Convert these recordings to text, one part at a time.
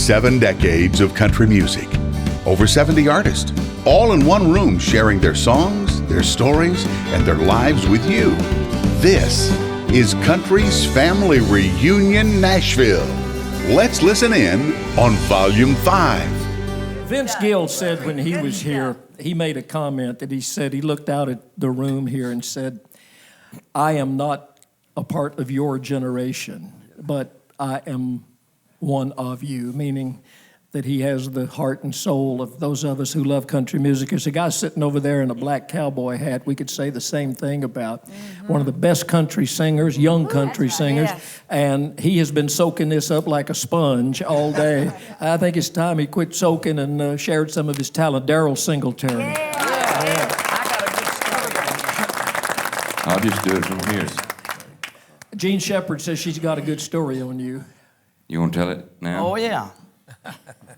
7 decades of country music. Over 70 artists, all in one room sharing their songs, their stories, and their lives with you. This is Country's Family Reunion Nashville. Let's listen in on Volume 5. Vince Gill said when he was here, he made a comment that he said he looked out at the room here and said, I am not a part of your generation, but I am one of you, meaning that he has the heart and soul of those of us who love country music. There's a guy sitting over there in a black cowboy hat we could say the same thing about. One of the best country singers, young country singers, and he has been soaking this up like a sponge all day. I think it's time he quit soaking and shared some of his talent. Daryle Singletary. I'll just do it from here. Gene Shepard says she's got a good story on you. You want to tell it now? Oh, yeah.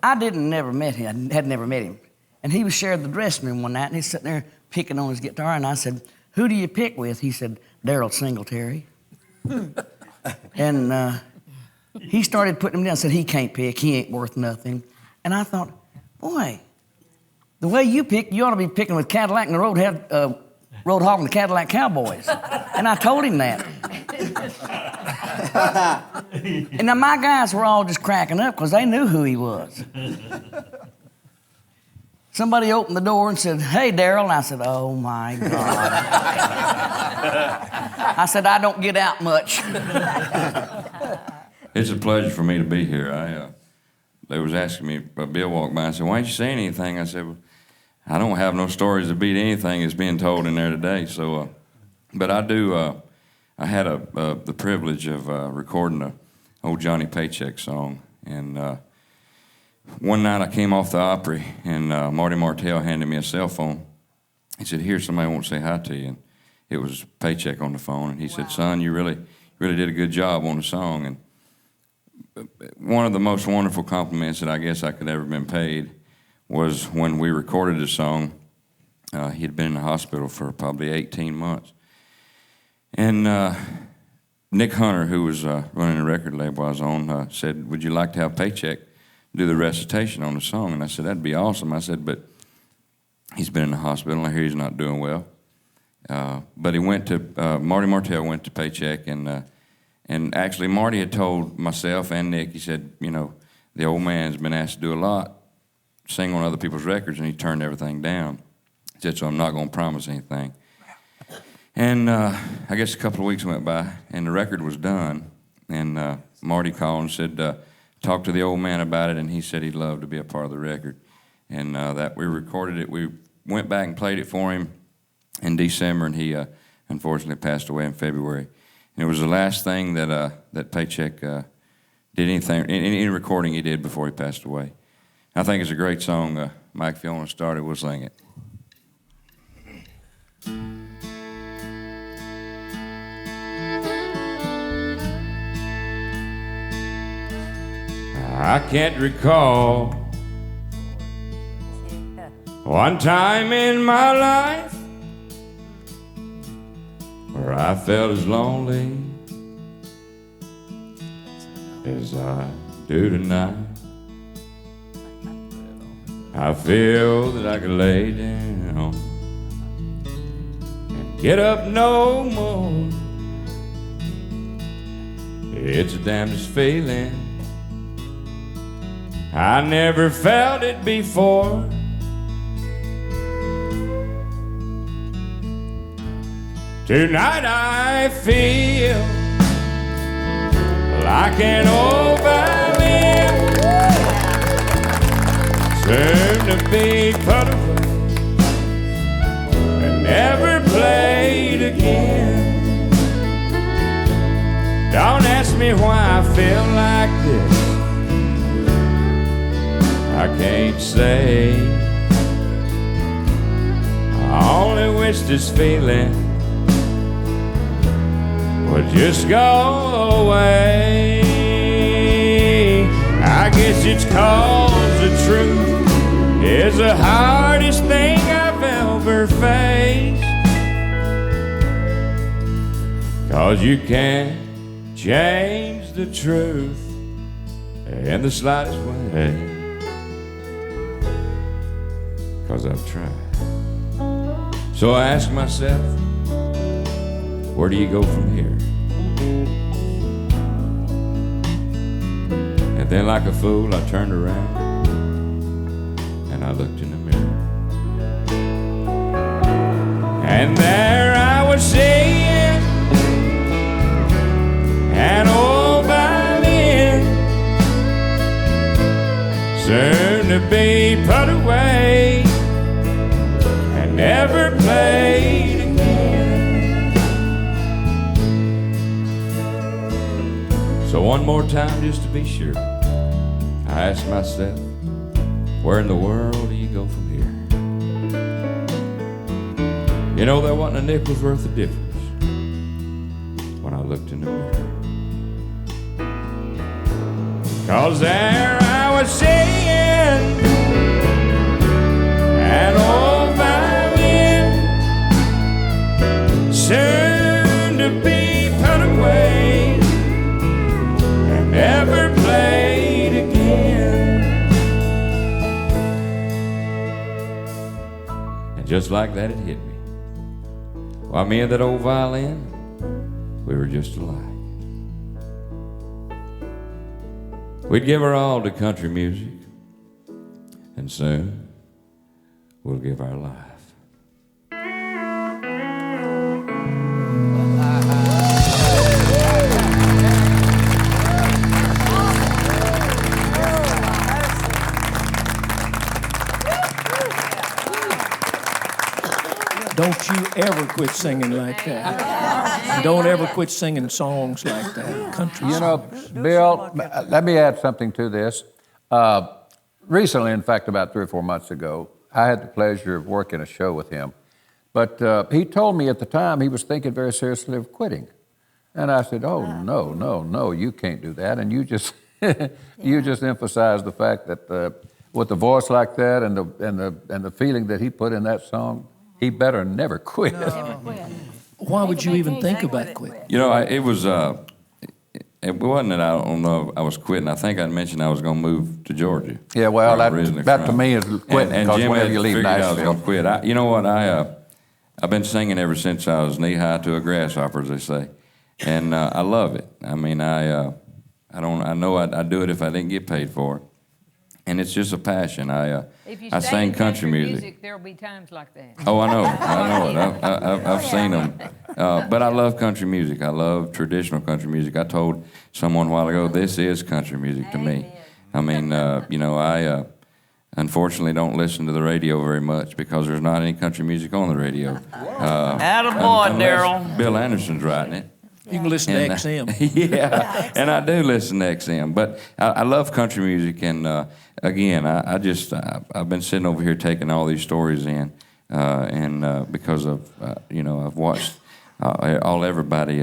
I had never met him, and he was sharing the dressing room one night, and he's sitting there picking on his guitar, and I said, who do you pick with? He said, Daryle Singletary. And he started putting him down, said, he can't pick, he ain't worth nothing. And I thought, boy, the way you pick, you ought to be picking with Cadillac and the Roadhog and the Cadillac Cowboys. And I told him that. And now my guys were all just cracking up because they knew who he was. Somebody opened the door and said, hey, Daryle. And I said, oh, my God. I said, I don't get out much. It's a pleasure for me to be here. They was asking me, Bill walked by and said, why ain't you saying anything? I said, well, I don't have no stories to beat anything that's being told in there today. So, but I do. I had the privilege of recording a old Johnny Paycheck song, and one night I came off the Opry, and Marty Martell handed me a cell phone. He said, "Here, somebody wants to say hi to you." And it was Paycheck on the phone, and he said, "Son, you really did a good job on the song." And one of the most wonderful compliments that I guess I could ever been paid was when we recorded the song. He had been in the hospital for probably 18 months. And Nick Hunter, who was running the record label I was on, said, would you like to have Paycheck do the recitation on the song? And I said, that'd be awesome. I said, but he's been in the hospital. I hear he's not doing well. But he went to, Marty Martell went to Paycheck, and actually Marty had told myself and Nick, he said, you know, the old man's been asked to do a lot, sing on other people's records, and he turned everything down. He said, so I'm not going to promise anything. And I guess a couple of weeks went by, and the record was done. And Marty called and said, talk to the old man about it, and he said he'd love to be a part of the record. And that we recorded it. We went back and played it for him in December, and he unfortunately passed away in February. And it was the last thing that Paycheck did any recording he did before he passed away. I think it's a great song. Mike, if you want to start it, we'll sing it. I can't recall one time in my life where I felt as lonely as I do tonight. I feel that I could lay down and get up no more. It's the damnedest feeling. I never felt it before. Tonight I feel like an old violin, soon to be put away and never played again. Don't ask me why I feel like this, I can't say. I only wish this feeling would just go away. I guess it's 'cause the truth is the hardest thing I've ever faced. 'Cause you can't change the truth, in the slightest way, 'cause I've tried. So I ask myself, where do you go from here? And then like a fool I turned around and I looked in the mirror. And there I was seeing an old violin, soon to be put away and never played again. So one more time just to be sure, I asked myself, where in the world do you go from here? You know, there wasn't a nickel's worth of difference when I looked in the mirror. 'Cause there I was seeing an old violin, soon to be put away and never played again. And just like that it hit me. Why, me and that old violin, we were just alike. We'd give our all to country music, and soon we'll give our life. Don't you ever quit singing like that. Don't ever quit singing songs like that, country You know, songs. Bill, let me add something to this. Recently, in fact, about 3 or 4 months ago, I had the pleasure of working a show with him. But he told me at the time he was thinking very seriously of quitting. And I said, oh, no, you can't do that. And you just you just emphasized the fact that with a voice like that and the feeling that he put in that song, he better never quit. Why would you even think about quitting? You know, it wasn't that I don't know if I was quitting. I think I mentioned I was going to move to Georgia. Yeah, well, where I'm originally that from. to me is quitting, And because Jim whenever had you leave figured I was Nashville. going to quit. You know what? I've been singing ever since I was knee-high to a grasshopper, as they say. And I love it. I mean, I know I'd do it if I didn't get paid for it. And it's just a passion. If you I stay sing in country music. there'll be times like that. Oh, I know it. I've seen them. But I love country music. I love traditional country music. I told someone a while ago, this is country music to me. I mean, I unfortunately don't listen to the radio very much because there's not any country music on the radio. Attaboy, unless Daryle. Bill Anderson's writing it. You can listen to XM. Yeah, and I do listen to XM, but I love country music, and again, I've been sitting over here taking all these stories in, and because of I've watched everybody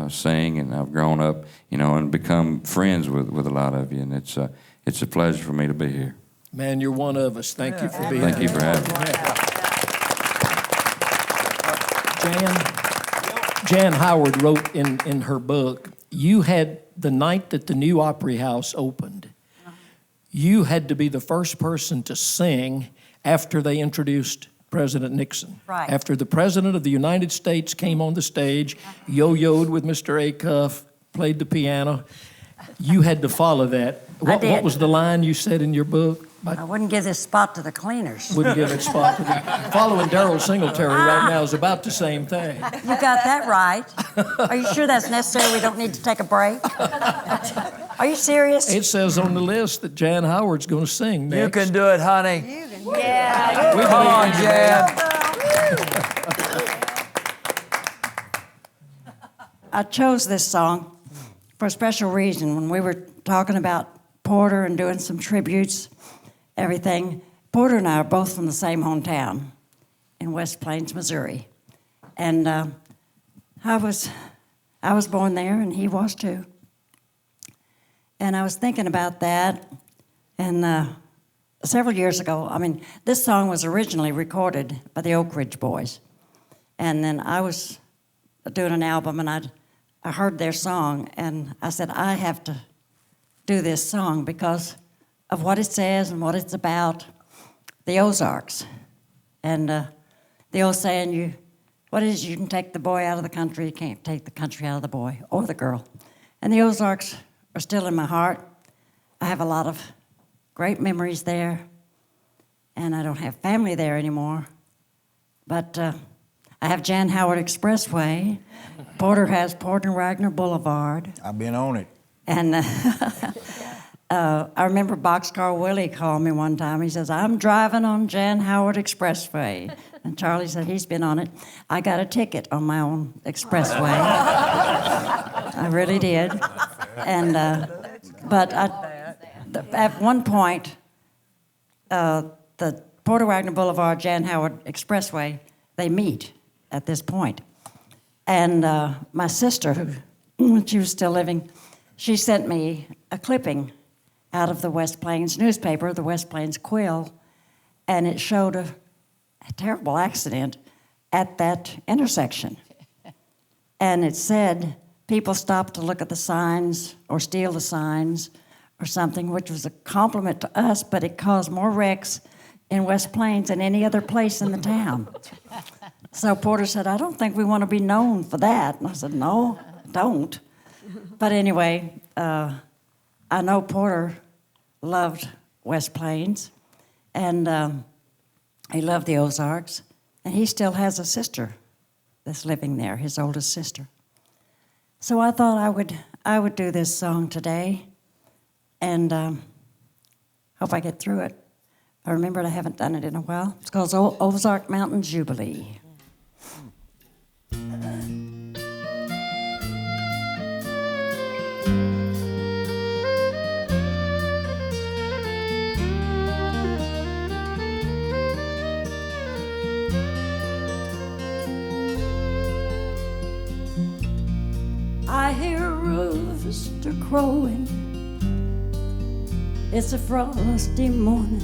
sing, and I've grown up, and become friends with a lot of you, and it's a pleasure for me to be here. Man, you're one of us. Thank you for being Thank here. you for having me. Jan Howard wrote in her book, you had, the night that the new Opry House opened, you had to be the first person to sing after they introduced President Nixon. Right. After the President of the United States came on the stage, yo-yoed with Mr. Acuff, played the piano, you had to follow that. What did. was the line you said in your book? I wouldn't give this spot to the cleaners. Wouldn't give it spot to the... Following Daryle Singletary right now is about the same thing. You got that right. Are you sure that's necessary? We don't need to take a break? Are you serious? It says on the list that Jan Howard's going to sing next. You can do it, honey. Yeah. We Come on, believe in you. Jan. I chose this song for a special reason. When we were talking about Porter and doing some tributes, everything, Porter and I are both from the same hometown in West Plains, Missouri. And I was born there, and he was too. And I was thinking about that, and several years ago, this song was originally recorded by the Oak Ridge Boys. And then I was doing an album, and I heard their song, and I said, I have to do this song because of what it says and what it's about, the Ozarks. And the old saying, what is it? You can take the boy out of the country, you can't take the country out of the boy or the girl. And the Ozarks are still in my heart. I have a lot of great memories there, and I don't have family there anymore. But I have Jan Howard Expressway. Porter has Porter and Wagner Boulevard. I've been on it. And I remember Boxcar Willie called me one time. He says, I'm driving on Jan Howard Expressway. And Charlie said, he's been on it. I got a ticket on my own expressway. I really did. And but at one point, the Porter Wagner Boulevard, Jan Howard Expressway, they meet at this point. And my sister, who, when she was still living, she sent me a clipping out of the West Plains newspaper, the West Plains Quill, and it showed a terrible accident at that intersection. And it said people stopped to look at the signs or steal the signs or something, which was a compliment to us, but it caused more wrecks in West Plains than any other place in the town. So Porter said, I don't think we want to be known for that. And I said, no, don't. But anyway, I know Porter loved West Plains, and he loved the Ozarks, and he still has a sister that's living there, his oldest sister. So I thought I would do this song today, and hope I get through it. I remembered I haven't done it in a while. It's called Ozark Mountain Jubilee. I hear a rooster crowing. It's a frosty morning.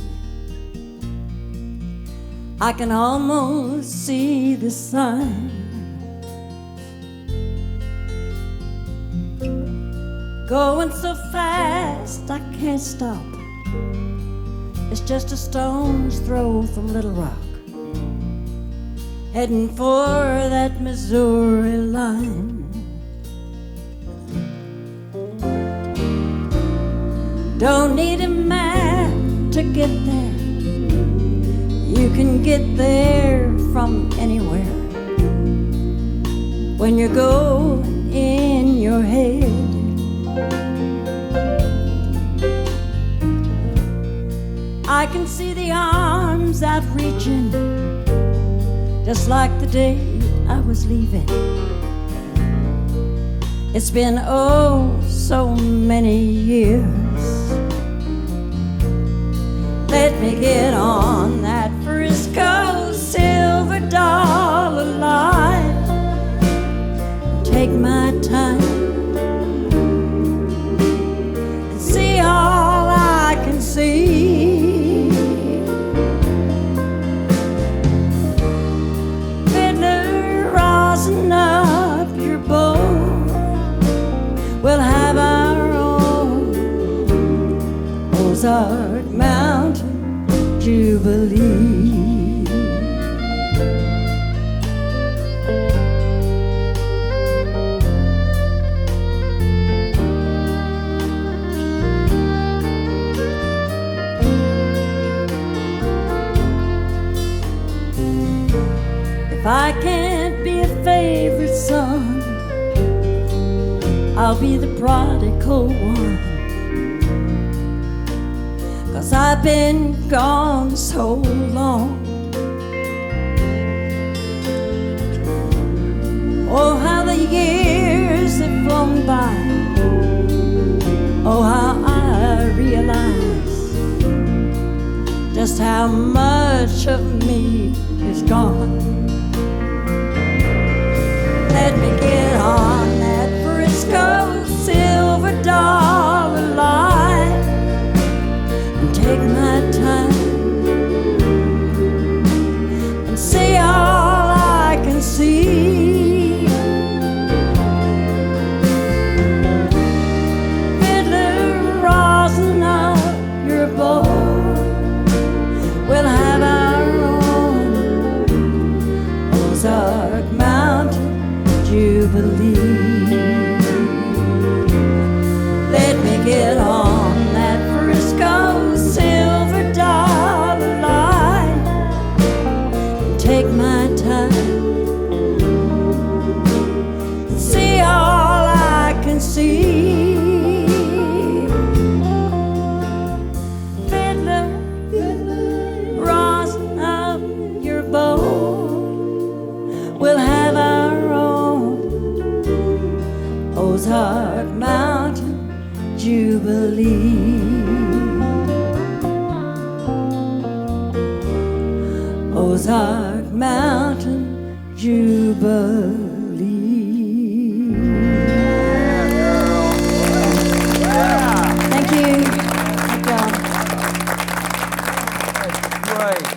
I can almost see the sun. Going so fast I can't stop. It's just a stone's throw from Little Rock, heading for that Missouri line. Don't need a map to get there. You can get there from anywhere when you're going in your head. I can see the arms out reaching, just like the day I was leaving. It's been oh so many years. Let me get on that Frisco silver dollar line. Take my time and see all I can see. Fiddler, rosin up your bow. We'll have our own Ozark Mountain Jubilee. If I can't be a favorite son, I'll be the prodigal one. 'Cause I've been gone so long. Oh, how the years have flown by. Oh, how I realize just how much of me is gone. Let me get on that Frisco silver dollar line and take my time and see all I can see. Fiddler, Ozark Mountain Jubilee. Thank you. Thank y'all. Great.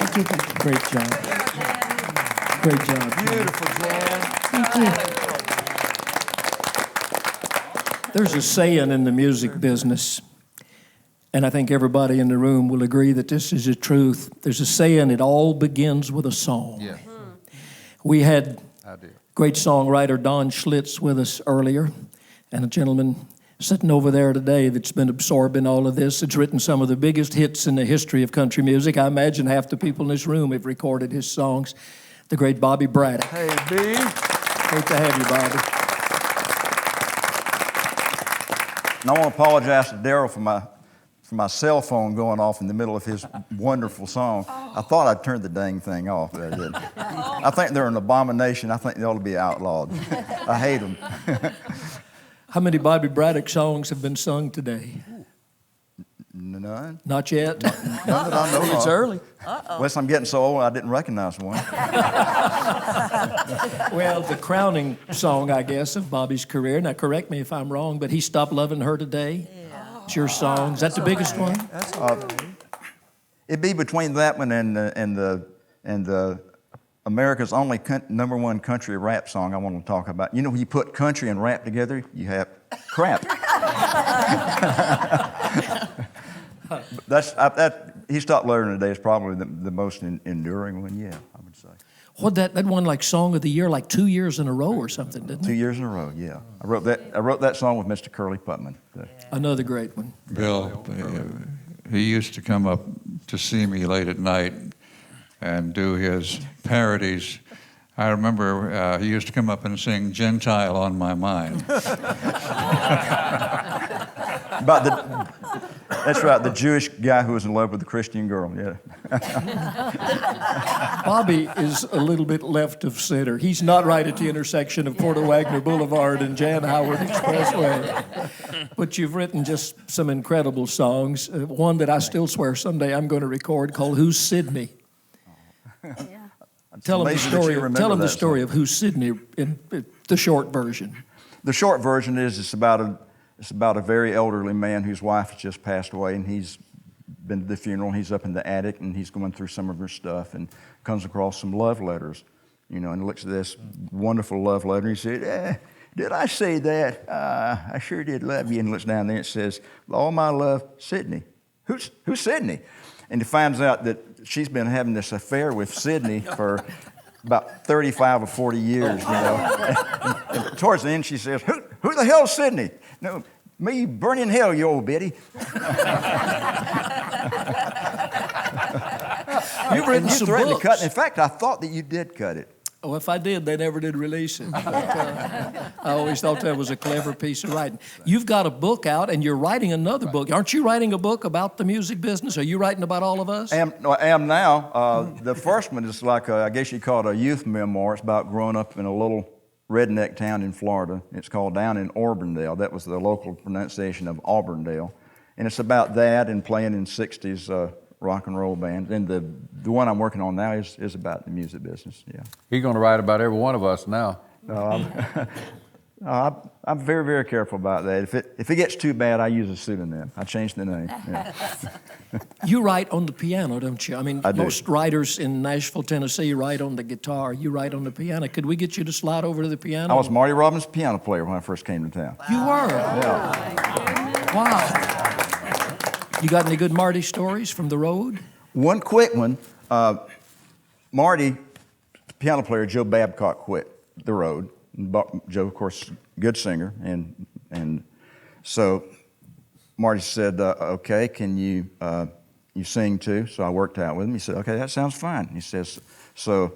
Thank you. Great job. Great job. Beautiful, Jan. Thank you. There's a saying in the music business, and I think everybody in the room will agree that this is the truth. There's a saying, it all begins with a song. Yeah, We had I do. great songwriter Don Schlitz with us earlier, and a gentleman sitting over there today that's been absorbing all of this. It's written some of the biggest hits in the history of country music. I imagine half the people in this room have recorded his songs. The great Bobby Braddock. Hey, B. Great to have you, Bobby. And I want to apologize to Daryle for my cell phone going off in the middle of his wonderful song. I thought I'd turned the dang thing off, but I didn't. I think they're an abomination. I think they ought to be outlawed. I hate them. How many Bobby Braddock songs have been sung today? None. Not yet? None that I know of. It's early. Unless I'm getting so old I didn't recognize one. Well, the crowning song, I guess, of Bobby's career, now correct me if I'm wrong, but He Stopped Loving Her Today. It's your song. Is that the biggest one? It'd be between that one and the America's only number one country rap song I want to talk about. You know, when you put country and rap together, you have crap. He Stopped Loving Her Today is probably the most enduring one, yeah, I would say. What, that won like Song of the Year like 2 years in a row or something, didn't it? 2 years in a row, yeah. I wrote that song with Mr. Curly Putman. Another great one. Bill, he used to come up to see me late at night and do his parodies. I remember he used to come up and sing "Gentile on My Mind." That's right, the Jewish guy who was in love with the Christian girl, yeah. Bobby is a little bit left of center. He's not right at the intersection of Porter Wagner Boulevard and Jan Howard Expressway. But you've written just some incredible songs. One that I still swear someday I'm going to record called "Who's Sydney?" Tell them the story of Who's Sydney in the short version. The short version is it's about a very elderly man whose wife has just passed away, and he's been to the funeral. He's up in the attic, and he's going through some of her stuff, and comes across some love letters, you know, and looks at this wonderful love letter, and he said, did I say that? I sure did love you. And looks down there, and it says, all my love, Sydney. Who's Sydney? And he finds out that she's been having this affair with Sydney for about 35 or 40 years, you know. And towards the end, she says, who the hell's Sydney? No, me burn in hell, you old biddy. You've written some threatened to books. cut it. In fact, I thought that you did cut it. Oh, if I did, they never did release it. But, I always thought that was a clever piece of writing. You've got a book out, and you're writing another book. Aren't you writing a book about the music business? Are you writing about all of us? I am now. The first one is like, I guess you call it a youth memoir. It's about growing up in a little redneck town in Florida. It's called Down in Auburndale. That was the local pronunciation of Auburndale. And it's about that and playing in 60s rock and roll band. And the one I'm working on now is about the music business, yeah. He's going to write about every one of us now. I'm very, very careful about that. If it gets too bad, I use a pseudonym. I change the name. Yeah. You write on the piano, don't you? I mean, I do. most writers in Nashville, Tennessee write on the guitar. You write on the piano. Could we get you to slide over to the piano? I was Marty Robbins' piano player when I first came to town. You were? Yeah. Wow. You got any good Marty stories from the road? One quick one. Marty, piano player Joe Babcock, quit the road. Joe, of course, good singer, and so Marty said, "Okay, can you sing too?" So I worked out with him. He said, "Okay, that sounds fine." He says, "So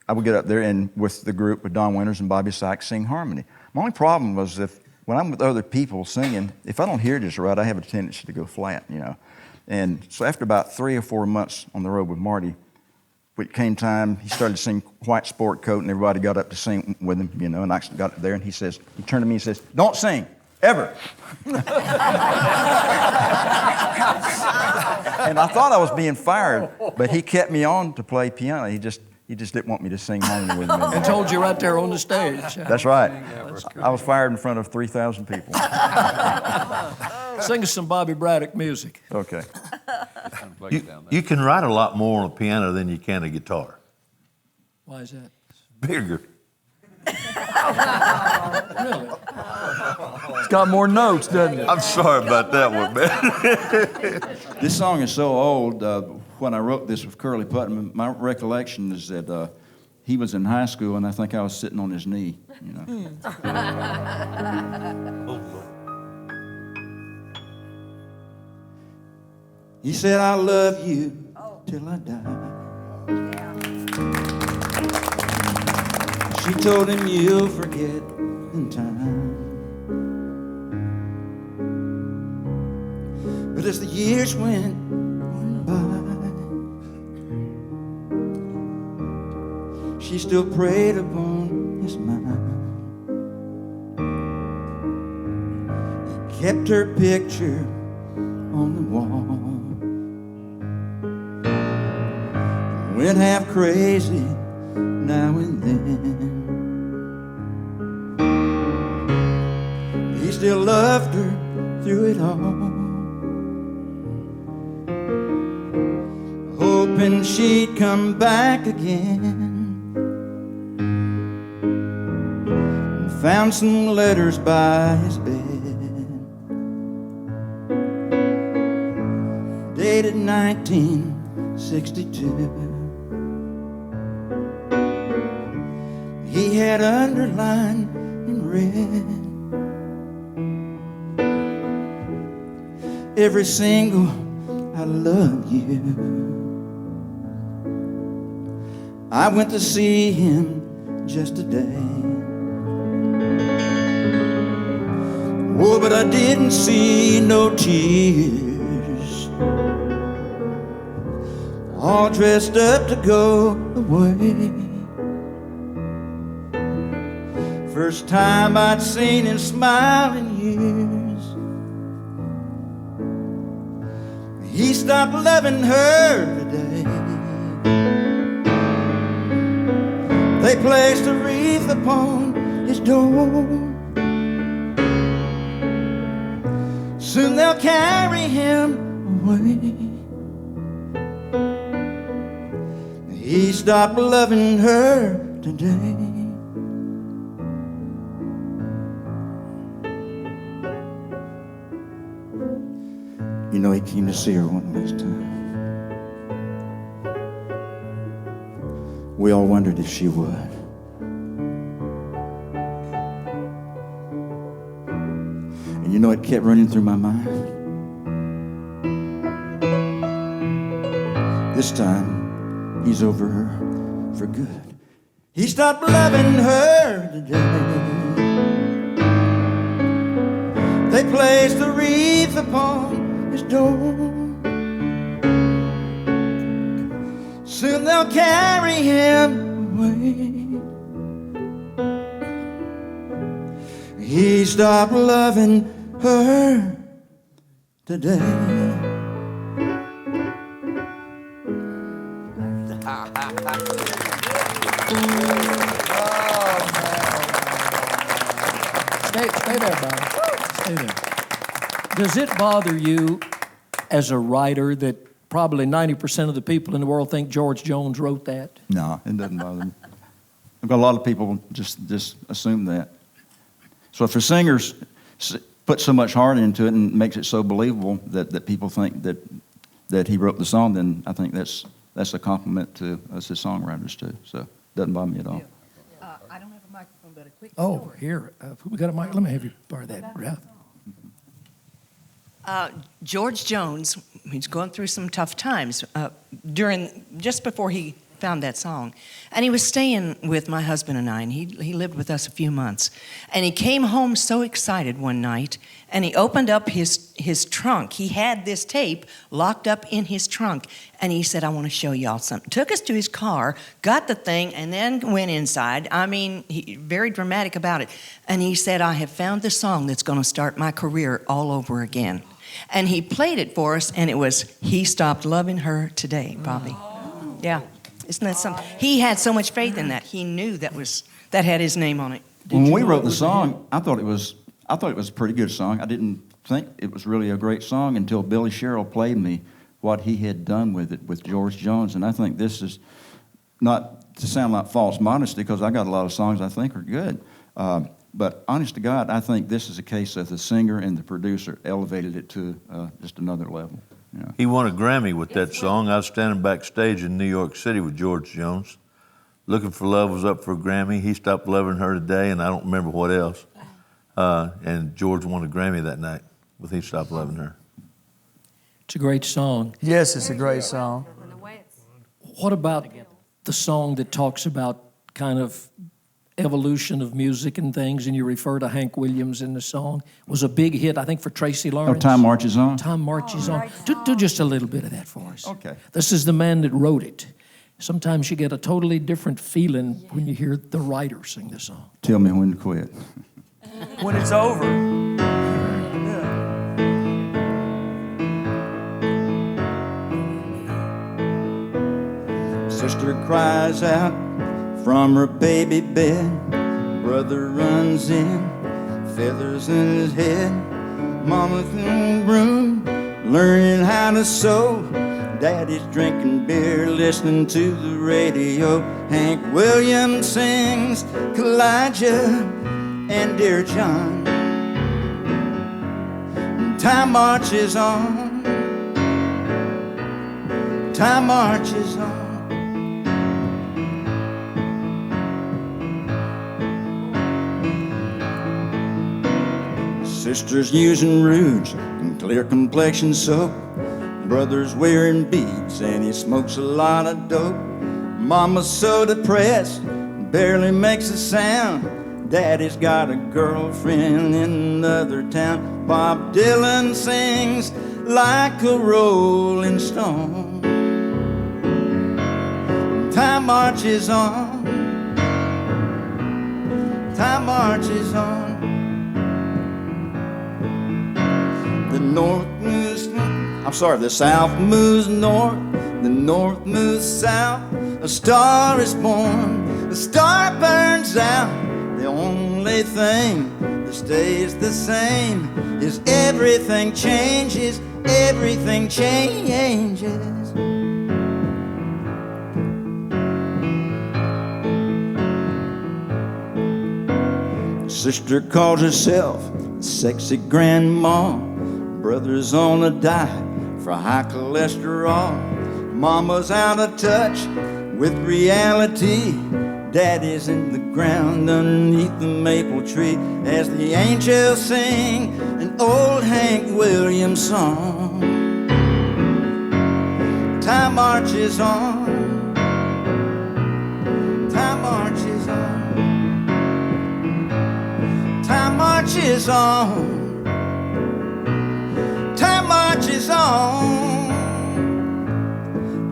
I would get up there and with the group with Don Winters and Bobby Sykes sing harmony." My only problem was when I'm with other people singing, if I don't hear this right, I have a tendency to go flat, you know. And so after about 3 or 4 months on the road with Marty, when it came time, he started to sing White Sport Coat, and everybody got up to sing with him, you know, and I got up there, and he turned to me and says, "Don't sing, ever." And I thought I was being fired, but he kept me on to play piano. He just didn't want me to sing harmony with him. And told you right there on the stage. That's right. I was fired in front of 3,000 people. Sing us some Bobby Braddock music. Okay. You can write a lot more on a piano than you can a guitar. Why is that? Bigger. Really? It's got more notes, doesn't it? I'm sorry about that one, man. This song is so old. When I wrote this with Curly Putnam, my recollection is that he was in high school, and I think I was sitting on his knee. You know. He said, "I love you till I die." She told him, "You'll forget in time." But as the years went by, she still preyed upon his mind. He kept her picture on the wall. Went half crazy now and then. He still loved her through it all, hoping she'd come back again. Found some letters by his bed, dated 1962. He had underlined in red every single "I love you." I went to see him just today. Oh, but I didn't see no tears, all dressed up to go away. First time I'd seen him smile in years. He stopped loving her today. They placed a wreath upon his door. Soon they'll carry him away. He stopped loving her today. You know, he came to see her one last time. We all wondered if she would. And you know, it kept running through my mind. This time, he's over her for good. He stopped loving her today. They placed a wreath upon his door. Soon they'll carry him away. He stopped loving her today. Stay there, Bob. Stay there. Does it bother you as a writer that probably 90% of the people in the world think George Jones wrote that? No, it doesn't bother me. I've got a lot of people just assume that. So if a singer's put so much heart into it and makes it so believable that people think that he wrote the song, then I think that's a compliment to us as songwriters too. So it doesn't bother me at all. I don't have a microphone, but a quick Oh, story. here. We got a mic. Let me have you borrow that, Ralph. George Jones, he's going through some tough times just before he found that song. And he was staying with my husband and I, and he lived with us a few months. And he came home so excited one night, and he opened up his trunk. He had this tape locked up in his trunk, and he said, "I want to show y'all something." Took us to his car, got the thing, and then went inside. I mean, very dramatic about it. And he said, "I have found the song that's going to start my career all over again." And he played it for us, and it was "He Stopped Loving Her Today," Bobby. Yeah, isn't that something? He had so much faith in that. He knew that had his name on it. When we wrote the song, I thought it was a pretty good song. I didn't think it was really a great song until Billy Sherrill played me what he had done with it with George Jones, and I think this is not to sound like false modesty, because I got a lot of songs I think are good. But honest to God, I think this is a case that the singer and the producer elevated it to just another level. Yeah. He won a Grammy with that song. I was standing backstage in New York City with George Jones. Looking for Love was up for a Grammy. He Stopped Loving Her Today, and I don't remember what else. And George won a Grammy that night with He Stopped Loving Her. It's a great song. Yes, it's a great song. What about the song that talks about kind of evolution of music and things, and you refer to Hank Williams in the song? It was a big hit, I think, for Tracy Lawrence. Oh, Time Marches On? Time Marches On. Do just a little bit of that for us. Okay. This is the man that wrote it. Sometimes you get a totally different feeling when you hear the writer sing the song. Tell me when to quit. When it's over. Sister cries out from her baby bed. Brother runs in, feathers in his head. Mama's in the room, learning how to sew. Daddy's drinking beer, listening to the radio. Hank Williams sings Kalijah and Dear John. Time marches on. Time marches on. Sisters using rouge and clear complexion soap. Brother's wearing beads and he smokes a lot of dope. Mama's so depressed, barely makes a sound. Daddy's got a girlfriend in another town. Bob Dylan sings like a rolling stone. Time marches on. Time marches on. The south moves north, the north moves south. A star is born, a star burns out. The only thing that stays the same is everything changes, everything changes. Sister calls herself sexy grandma. Brother's on a diet for high cholesterol. Mama's out of touch with reality. Daddy's in the ground underneath the maple tree as the angels sing an old Hank Williams song. Time marches on. Time marches on. Time marches on. Time marches on.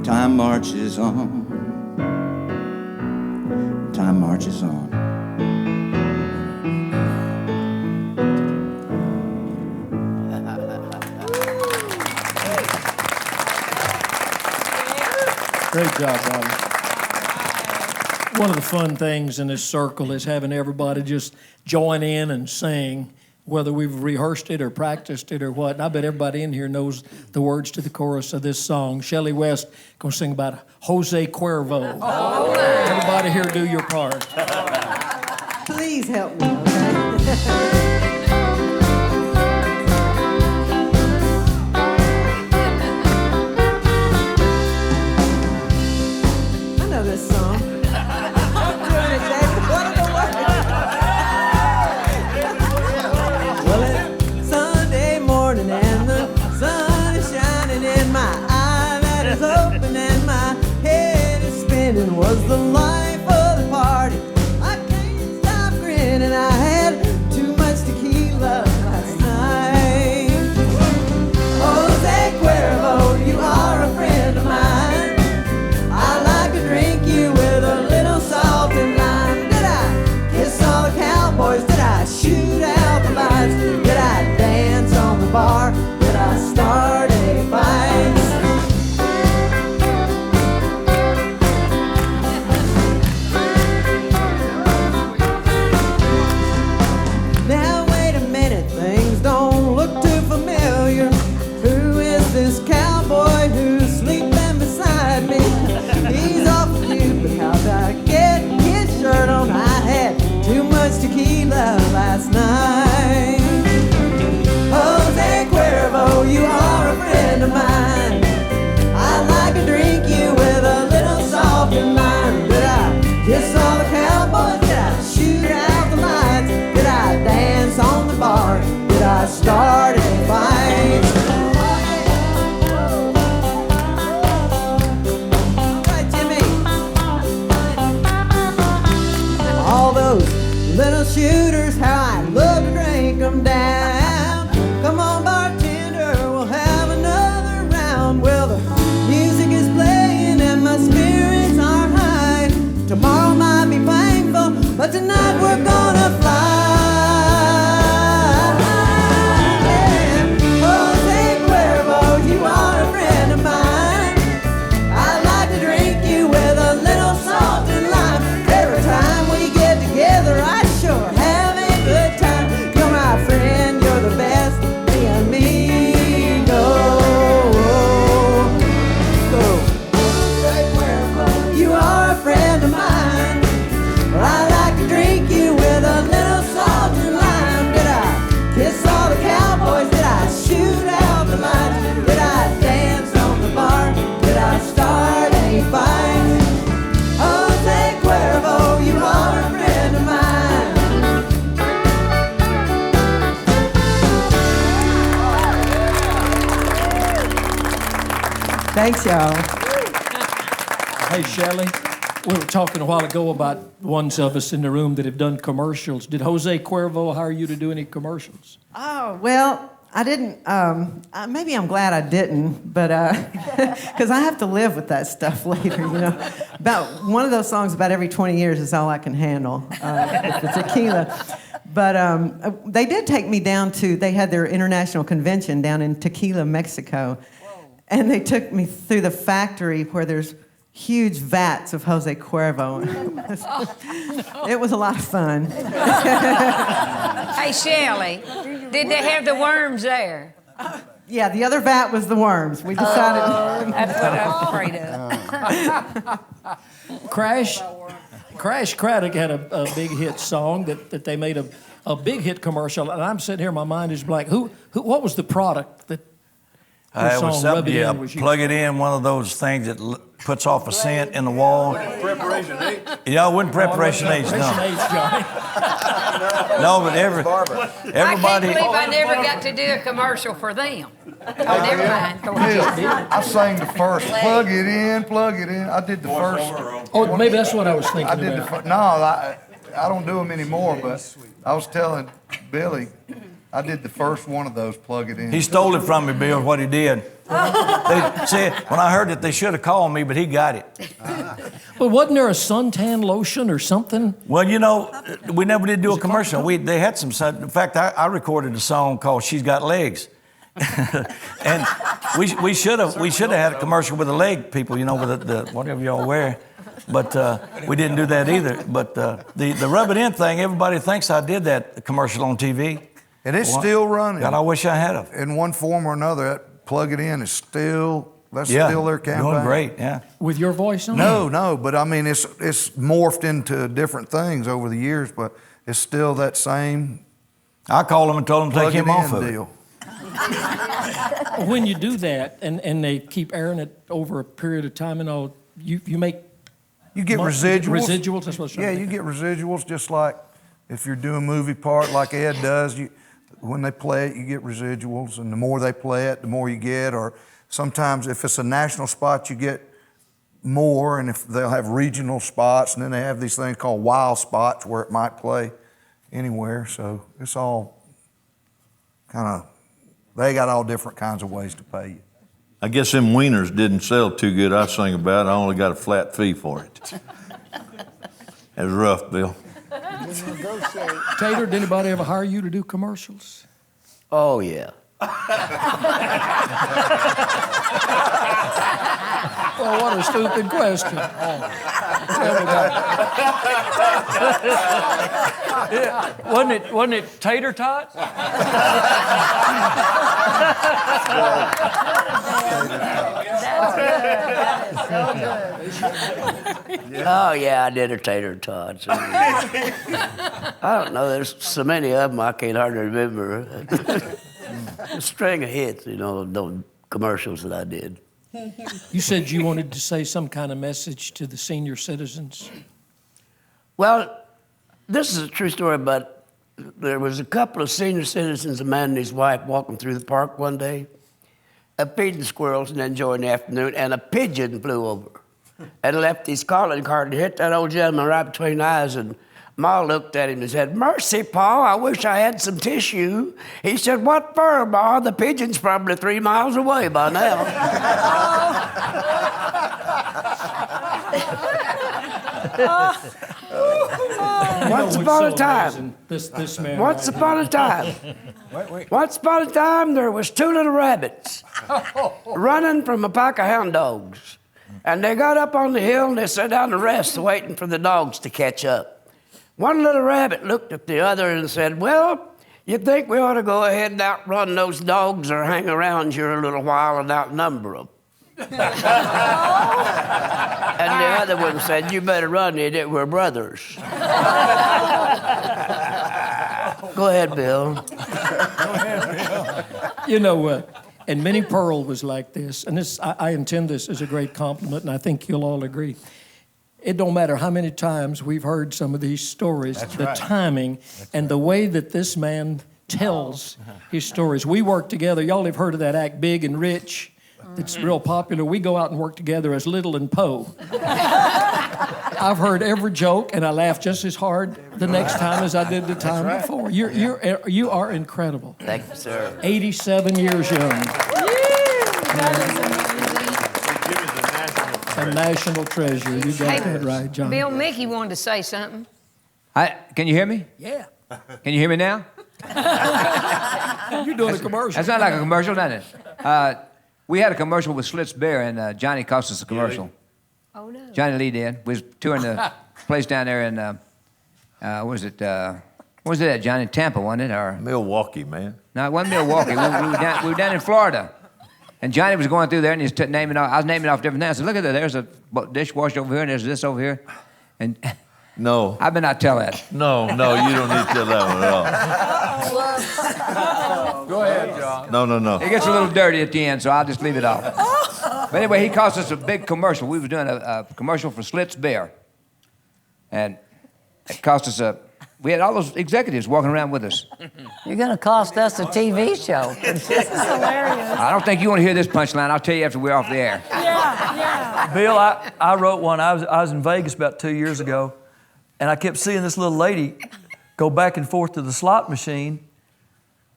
Time marches on. Time marches on. Great job, Bobby. One of the fun things in this circle is having everybody just join in and sing, whether we've rehearsed it or practiced it or what. And I bet everybody in here knows the words to the chorus of this song. Shelly West going to sing about Jose Cuervo. Oh, everybody here do your part. Please help me, okay? Was the life of the party. I can't stop grinning. I had too much tequila last night. Jose Cuervo, you are a friend of mine. I like to drink you with a little salt and lime. Did I kiss all the cowboys? Did I shoot out the lights? Did I dance on the bar? Did I Thanks, y'all. Hey, Shelly, we were talking a while ago about ones of us in the room that have done commercials. Did Jose Cuervo hire you to do any commercials? Oh, well, I didn't. Maybe I'm glad I didn't, but because I have to live with that stuff later, you know. About one of those songs about every 20 years is all I can handle, the tequila. But they did take me down to, they had their international convention down in Tequila, Mexico. And they took me through the factory where there's huge vats of Jose Cuervo. It was a lot of fun. Hey, Shelly, did they have the worms there? Yeah, the other vat was the worms. We decided. That's what I was afraid of. Crash Craddock had a big hit song that they made a big hit commercial, and I'm sitting here, my mind is blank. What was the product that It was something, yeah, was used? plug it in, one of those things that puts off a scent in the wall. Preparation H? Yeah, it wasn't Preparation H, no. Preparation H, Johnny. No, but everybody. I can't believe I never got to do a commercial for them. Oh, never mind. Go ahead. I sang the first. Plug it in, plug it in. I did the first. Oh, maybe that's what I was thinking I did the about. no, I don't do them anymore, but I was telling Billy, I did the first one of those, plug it in. He stole it from me, Bill, what he did. They said, when I heard it, they should have called me, but he got it. But wasn't there a suntan lotion or something? Well, you know, we never did do a commercial. They had some, in fact, I recorded a song called She's Got Legs. And we should have had a commercial with the leg people, you know, with the whatever y'all wear. But we didn't do that either. But the rub it in thing, everybody thinks I did that commercial on TV. And it's still running. God, I wish I had it. In one form or another, that plug it in is still, that's still their campaign. Doing great, yeah. With your voice on it? No, but I mean, it's morphed into different things over the years, but it's still that same. I called them and told them to take him off of deal. When you do that and they keep airing it over a period of time and all, you make... You get residuals. Residuals, that's what you get residuals just like if you're doing a movie part like Ed does. When they play it, you get residuals, and the more they play it, the more you get. Or sometimes if it's a national spot, you get more, and if they'll have regional spots, and then they have these things called wild spots where it might play anywhere. So it's all kind of, they got all different kinds of ways to pay you. I guess them wieners didn't sell too good. I sang about it. I only got a flat fee for it. It was rough, Bill. Tater, did anybody ever hire you to do commercials? Oh, yeah. Well, what a stupid question. Tell me about it. Wasn't it tater tots? Oh, yeah, I did a tater tots. I don't know, there's so many of them I can't hardly remember. A string of hits, you know, those commercials that I did. You said you wanted to say some kind of message to the senior citizens. Well, this is a true story, but there was a couple of senior citizens, a man and his wife, walking through the park one day, feeding squirrels and enjoying the afternoon, and a pigeon flew over and left his calling card and hit that old gentleman right between the eyes. And Ma looked at him and said, "Mercy, Pa, I wish I had some tissue." He said, "What for, Ma? The pigeon's probably 3 miles away by now." Once upon a time. This man. Once upon a time. Once upon a time, there was 2 little rabbits running from a pack of hound dogs. And they got up on the hill and they sat down to rest, waiting for the dogs to catch up. One little rabbit looked at the other and said, "Well, you think we ought to go ahead and outrun those dogs or hang around here a little while and outnumber them?" And the other one said, "You better run, idiot, we're brothers." Go ahead, Bill. You know, and Minnie Pearl was like this, and this I intend this as a great compliment, and I think you'll all agree. It don't matter how many times we've heard some of these stories, timing and the way that this man tells his stories. We work together. Y'all have heard of that act, Big and Rich, It's real popular. We go out and work together as Little and Poe. I've heard every joke, and I laugh just as hard the next time as I did the time before. You are incredible. Thank you, sir. 87 years young. A national treasure. You got that right, John. Bill, Mickey wanted to say something. Can you hear me? Yeah. Can you hear me now? You're doing a commercial. That's not like a commercial, doesn't it? We had a commercial with Schlitz Beer, and Johnny cost us a commercial. Oh, no. Johnny Lee did. We was touring the place down there in, what was it at, Johnny? Tampa, wasn't it? Or Milwaukee, man. No, it wasn't Milwaukee. we were down in Florida. And Johnny was going through there, and he was naming off. I was naming off different things. I said, look at that. There's a dishwasher over here, and there's this over here. And No. I better not tell that. No, you don't need to tell that one at all. Go ahead, John. No. It gets a little dirty at the end, so I'll just leave it off. But anyway, he cost us a big commercial. We was doing a commercial for Schlitz Beer. And it cost us we had all those executives walking around with us. You're going to cost us a TV show. This is hilarious. I don't think you want to hear this punchline. I'll tell you after we're off the air. Yeah. Bill, I wrote one. I was in Vegas about 2 years ago, and I kept seeing this little lady go back and forth to the slot machine,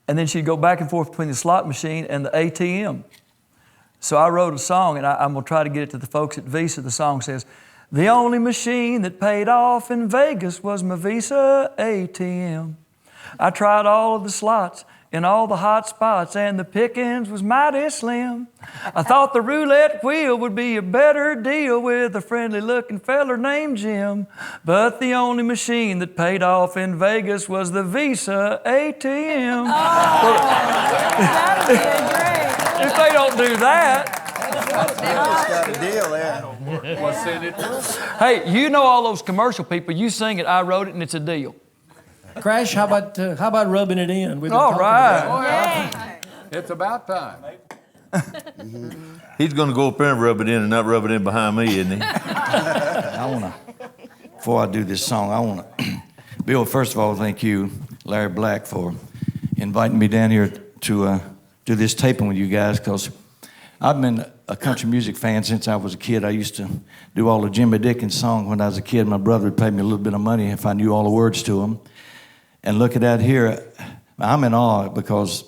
and then she'd go back and forth between the slot machine and the ATM. So I wrote a song, and I'm going to try to get it to the folks at Visa. The song says, the only machine that paid off in Vegas was my Visa ATM. I tried all of the slots in all the hot spots, and the pickings was mighty slim. I thought the roulette wheel would be a better deal with a friendly-looking feller named Jim. But the only machine that paid off in Vegas was the Visa ATM. That would be great. If they don't do that... Got a deal there. Hey, you know all those commercial people. You sing it, I wrote it, and it's a deal. Crash, how about rubbing it in? We've been All talking right. about it. It's about time. He's going to go up there and rub it in and not rub it in behind me, isn't he? Before I do this song, I want to, Bill, first of all, thank you, Larry Black, for inviting me down here to do this taping with you guys, because I've been a country music fan since I was a kid. I used to do all the Jimmy Dickens songs when I was a kid. My brother would pay me a little bit of money if I knew all the words to them. And look at that here. I'm in awe because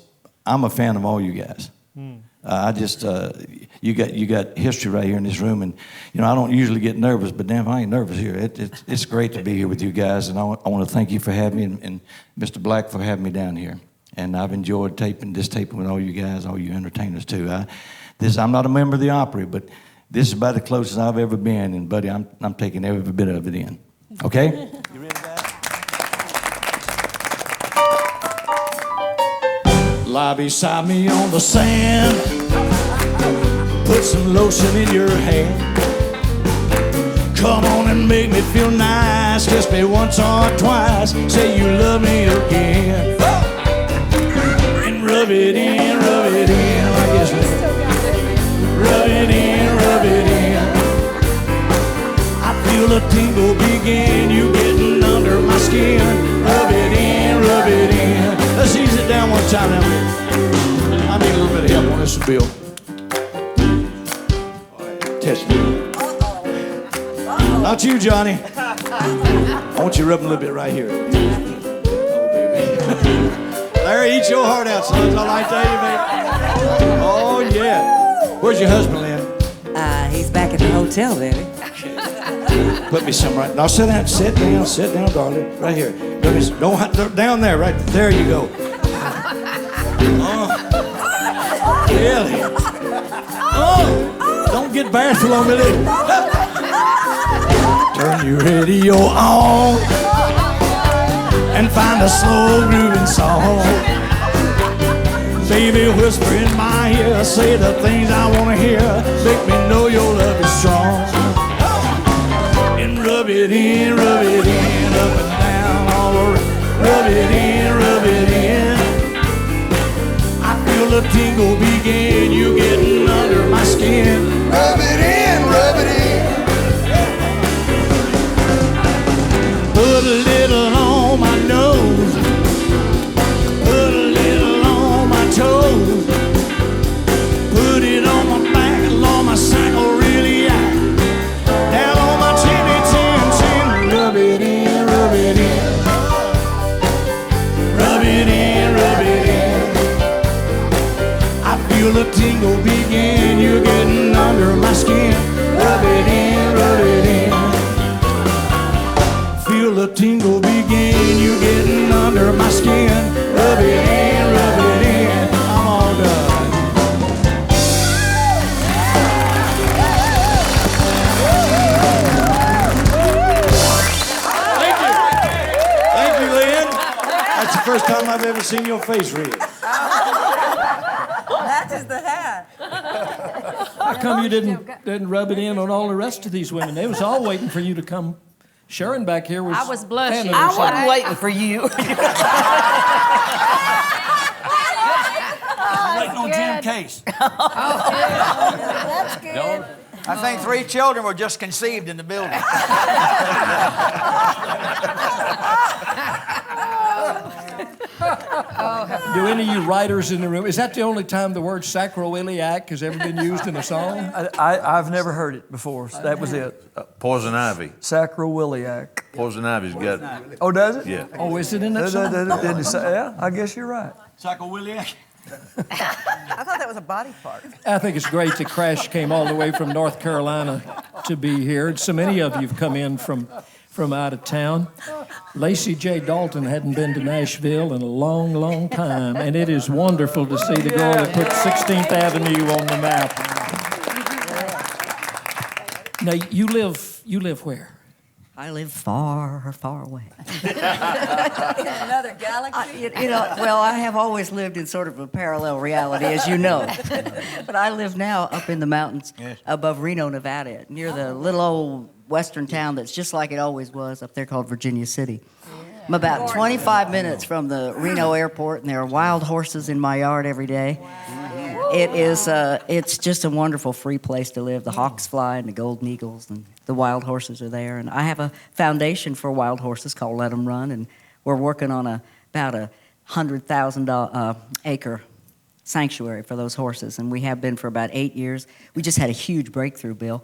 I'm a fan of all you guys. You got history right here in this room, and I don't usually get nervous, but damn, I ain't nervous here. It's great to be here with you guys, and I want to thank you for having me, and Mr. Black for having me down here. And I've enjoyed taping with all you guys, all you entertainers too. I'm not a member of the Opry, but this is about the closest I've ever been, and buddy, I'm taking every bit of it in. Okay? You ready for that? Lie beside me on the sand. Put some lotion in your hair. Come on and make me feel nice. Kiss me once or twice. Say you love me again. And rub it in like this. Rub it in. I feel a tingle begin. You getting under my skin. Rub it in. Let's ease it down one time now. I need a little bit of help on this, Bill. Test me. Not you, Johnny. I want you to rub a little bit right here. Oh, baby. Larry, eat your heart out, son. That's all I tell you, baby. Oh, yeah. Where's your husband, Lynn? He's back at the hotel, baby. Put me some right. Now sit down, darling. Right here. Don't down there, right there you go. Really? Don't get bashful on me, lady. Turn your radio on and find a slow grooving song. Baby, whisper in my ear, say the things I want to hear. Make me know your love is strong. And rub it in, up and down, all around. Rub it in. I feel the tingle begin, you getting under my skin. Rub it in. Put a little on my nose. Put a little on my toes. Put it on my tingle begin. You're getting under my skin. Rub it in, rub it in. Feel the tingle begin. You're getting under my skin. Rub it in, rub it in. I'm all done. Thank you, Lynn. That's the first time I've ever seen your face red. That is the hat. How come you didn't rub it in on all the rest of these women? They was all waiting for you to come. Sharon back here was. I was blushing. standing there I saying, wasn't waiting for you. Waiting on Jim Case. That's good. I think 3 children were just conceived in the building. Do any of you writers in the room, is that the only time the word sacroiliac has ever been used in a song? I've never heard it before. So that was it. Poison Ivy. Sacroiliac. Poison Ivy's got it. Oh, does it? Yeah. Oh, is it in that song? Yeah, I guess you're right. Sacroiliac. I thought that was a body part. I think it's great that Crash came all the way from North Carolina to be here. And so many of you have come in from out of town. Lacy J. Dalton hadn't been to Nashville in a long, long time, and it is wonderful to see the girl that put 16th Avenue on the map. Now, you live where? I live far, far away. Another galaxy? Well, I have always lived in sort of a parallel reality, as you know. But I live now up in the mountains above Reno, Nevada, near the little old western town that's just like it always was up there called Virginia City. I'm about 25 minutes from the Reno airport, and there are wild horses in my yard every day. It's just a wonderful free place to live. The hawks fly and the golden eagles and the wild horses are there. And I have a foundation for wild horses called Let 'Em Run, and we're working on about a 100,000 acre sanctuary for those horses, and we have been for about 8 years. We just had a huge breakthrough, Bill.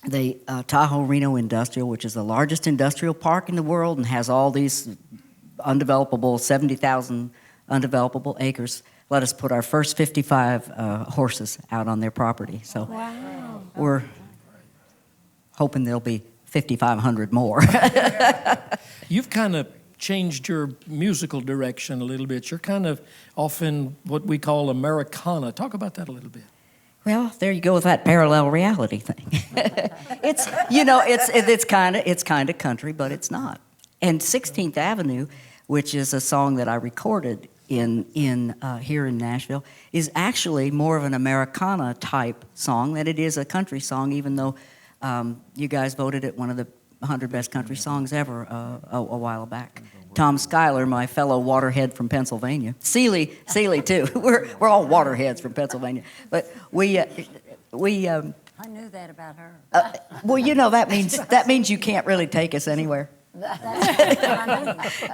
The Tahoe Reno Industrial, which is the largest industrial park in the world and has all these 70,000 undevelopable acres, let us put our first 55 horses out on their property. So we're hoping there'll be 5,500 more. You've kind of changed your musical direction a little bit. You're kind of off in what we call Americana. Talk about that a little bit. Well, there you go with that parallel reality thing. It's kind of country, but it's not. And 16th Avenue, which is a song that I recorded in here in Nashville, is actually more of an Americana type song than it is a country song, even though you guys voted it one of the 100 best country songs ever a while back. Tom Schuyler, my fellow waterhead from Pennsylvania. Seeley too. We're all waterheads from Pennsylvania. But we I knew that about her. well, that means you can't really take us anywhere.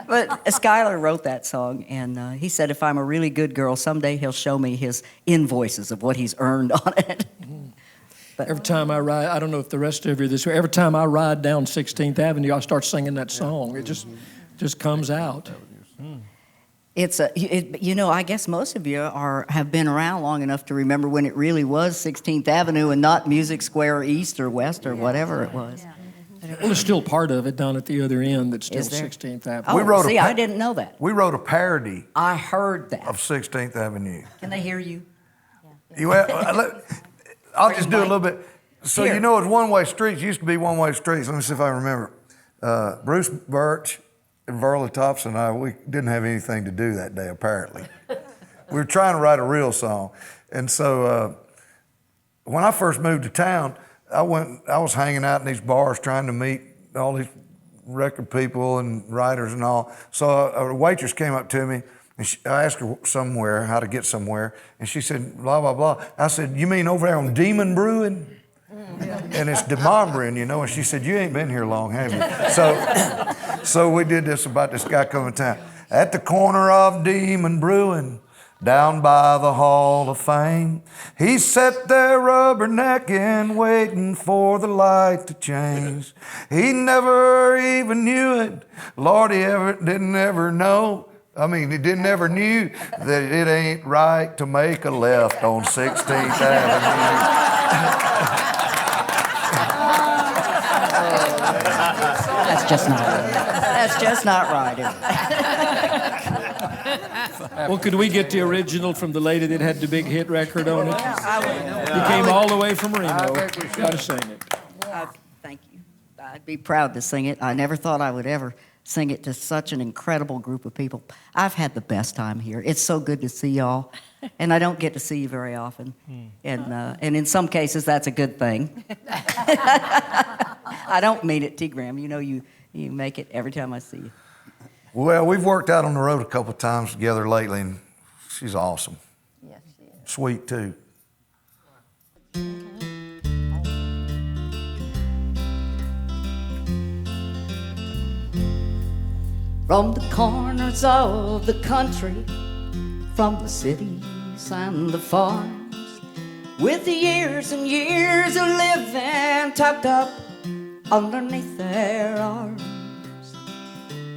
But Schuyler wrote that song, and he said if I'm a really good girl, someday he'll show me his invoices of what he's earned on it. But every time I ride, I don't know if the rest of you are this way, every time I ride down 16th Avenue, I start singing that song. It just comes out. I guess most of you have been around long enough to remember when it really was 16th Avenue and not Music Square East or West or whatever it was. Well, there's still part of it down at the other end that's still 16th Avenue. Oh, I didn't know that. We wrote a parody. I heard that. Of 16th Avenue. Can they hear you? I'll just do a little bit. So Here. it's one-way streets. Used to be one-way streets. Let me see if I remember. Bruce Birch and Verla Thompson and I, we didn't have anything to do that day, apparently. We were trying to write a real song. And so when I first moved to town, I was hanging out in these bars trying to meet all these record people and writers and all. So a waitress came up to me, and I asked her how to get somewhere, and she said, blah, blah, blah. I said, you mean over there on Demon Brewing? And it's Demembering, and she said, you ain't been here long, have you? So we did this about this guy coming to town. At the corner of Demon Brewing, down by the Hall of Fame, he sat there rubbernecking, waiting for the light to change. He never even knew it. Lord, he didn't ever know I mean, he never knew that it ain't right to make a left on 16th Avenue. That's just not right. That's just not right. is it? Well, could we get the original from the lady that had the big hit record on it? You came all the way from Reno. Got to sing it. Thank you. I'd be proud to sing it. I never thought I would ever sing it to such an incredible group of people. I've had the best time here. It's so good to see y'all, and I don't get to see you very often. And in some cases, that's a good thing. I don't mean it, T-Gram. You know you make it every time I see you. Well, we've worked out on the road a couple of times together lately, and she's awesome. Yes, she is. Sweet, too. From the corners of the country, from the cities and the farms, with the years and years of living tucked up underneath their arms,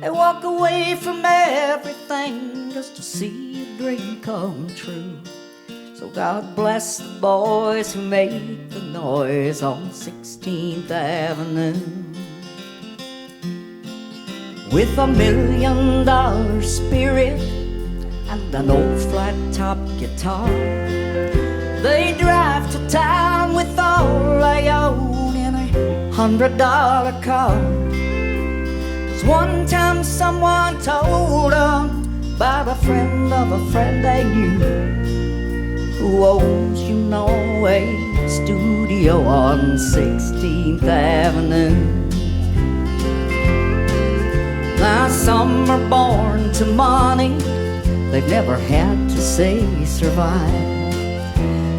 they walk away from everything just to see a dream come true. So God bless the boys who make the noise on 16th Avenue. With $1 million spirit and an old flat-top guitar, they drive to town with all they own in a $100 car. 'Cause one time someone told them about a friend of a friend they knew, who owns, you know, a studio on 16th Avenue. Now some are born to money, they've never had to say survive,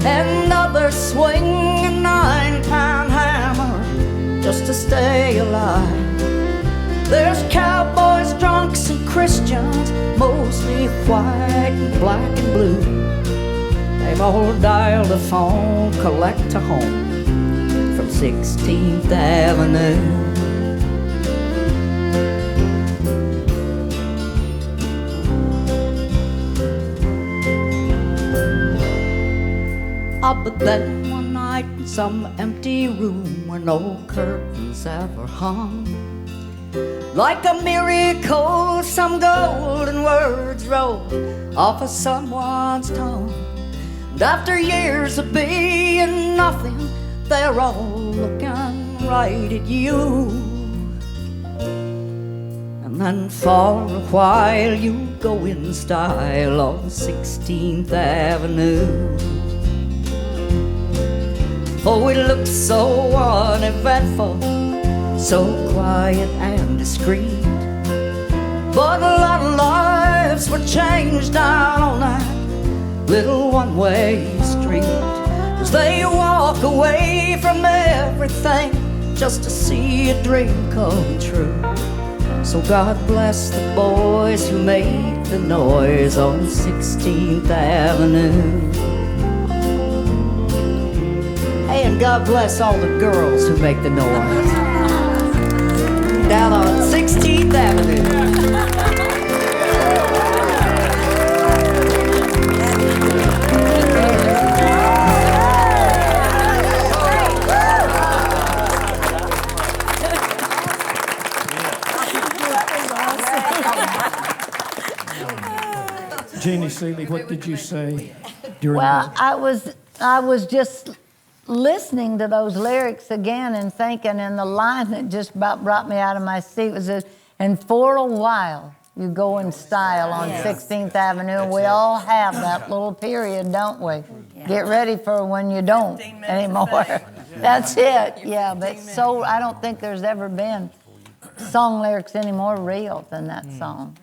and others swing a 9-pound hammer just to stay alive. There's cowboys, drunks, and Christians, mostly white and black and blue. They've all dialed a phone, collect a home from 16th Avenue. But then one night in some empty room where no curtains ever hung, like a miracle, some golden words rolled off of someone's tongue. And after years of being nothing, they're all looking right at you. And then for a while you go in style on 16th Avenue. Oh, it looks so uneventful, so quiet and discreet. But a lot of lives were changed down on that little one-way street, as they walk away from everything just to see a dream come true. So God bless the boys who make the noise on 16th Avenue. And God bless all the girls who make the noise down on 16th Avenue. Jeannie Seeley, what did you say during Well, I was just listening to those lyrics again and thinking, and the line that just about brought me out of my seat was this: and for a while you go in style on 16th Avenue. We all have that little period, don't we? Get ready for when you don't anymore. That's it, yeah. But so I don't think there's ever been song lyrics any more real than that song.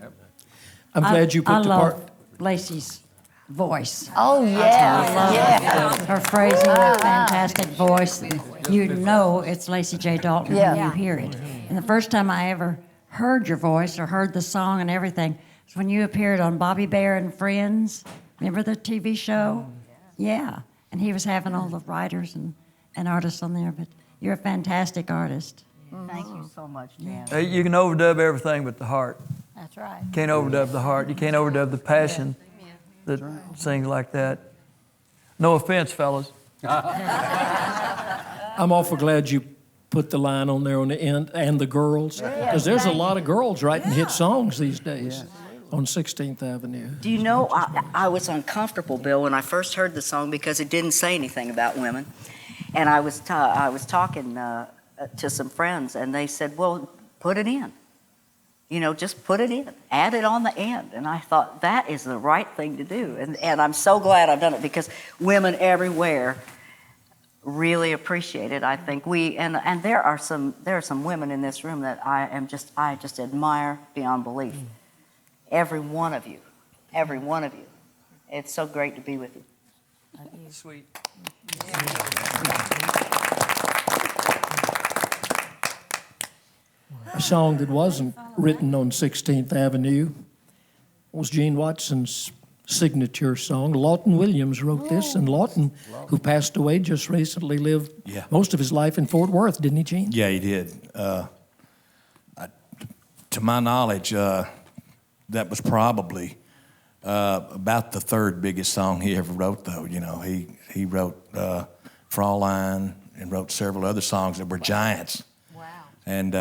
I'm glad you put the part. I love Lacy's voice. Oh, yeah. Her phrasing, her fantastic voice. You know it's Lacy J. Dalton when you hear it. And the first time I ever heard your voice or heard the song and everything was when you appeared on Bobby Bear and Friends. Remember the TV show? Yeah. And he was having all the writers and artists on there. But you're a fantastic artist. Thank you so much, Jan. You can overdub everything but the heart. That's right. You can't overdub the heart. You can't overdub the passion that sings like that. No offense, fellas. I'm awful glad you put the line on there on the end, and the girls, because there's a lot of girls writing hit songs these days on 16th Avenue. Do you know, I was uncomfortable, Bill, when I first heard the song because it didn't say anything about women. And I was talking to some friends, and they said, well, put it in. You know, just put it in. Add it on the end. And I thought, that is the right thing to do. And I'm so glad I've done it because women everywhere really appreciate it. I think and there are some women in this room that I just admire beyond belief. Every one of you. It's so great to be with you. Sweet. A song that wasn't written on 16th Avenue was Gene Watson's signature song. Lawton Williams wrote this, and Lawton, who passed away just recently, lived most of his life in Fort Worth, didn't he, Gene? Yeah, he did. To my knowledge, that was probably about the third biggest song he ever wrote, though. You know, he wrote Fraulein and wrote several other songs that were giants. Wow. And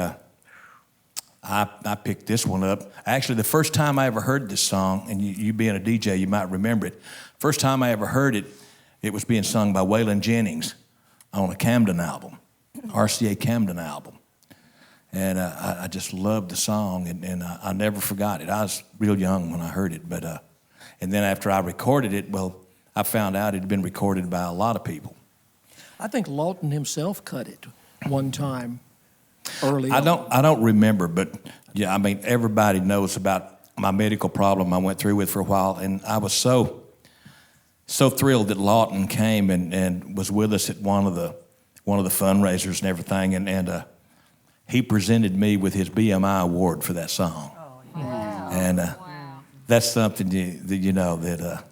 I picked this one up. Actually, the first time I ever heard this song, and you being a DJ, you might remember it. First time I ever heard it, it was being sung by Waylon Jennings on a Camden album, RCA Camden album. And I just loved the song, and I never forgot it. I was real young when I heard it, but and then after I recorded it, well, I found out it had been recorded by a lot of people. I think Lawton himself cut it one time early I don't remember, but yeah, I mean, everybody knows about my medical problem I went through with for a while, and I was so thrilled that Lawton came and was with us at one of the fundraisers and everything, and he presented me with his BMI award for that song. Oh, wow. And that's something that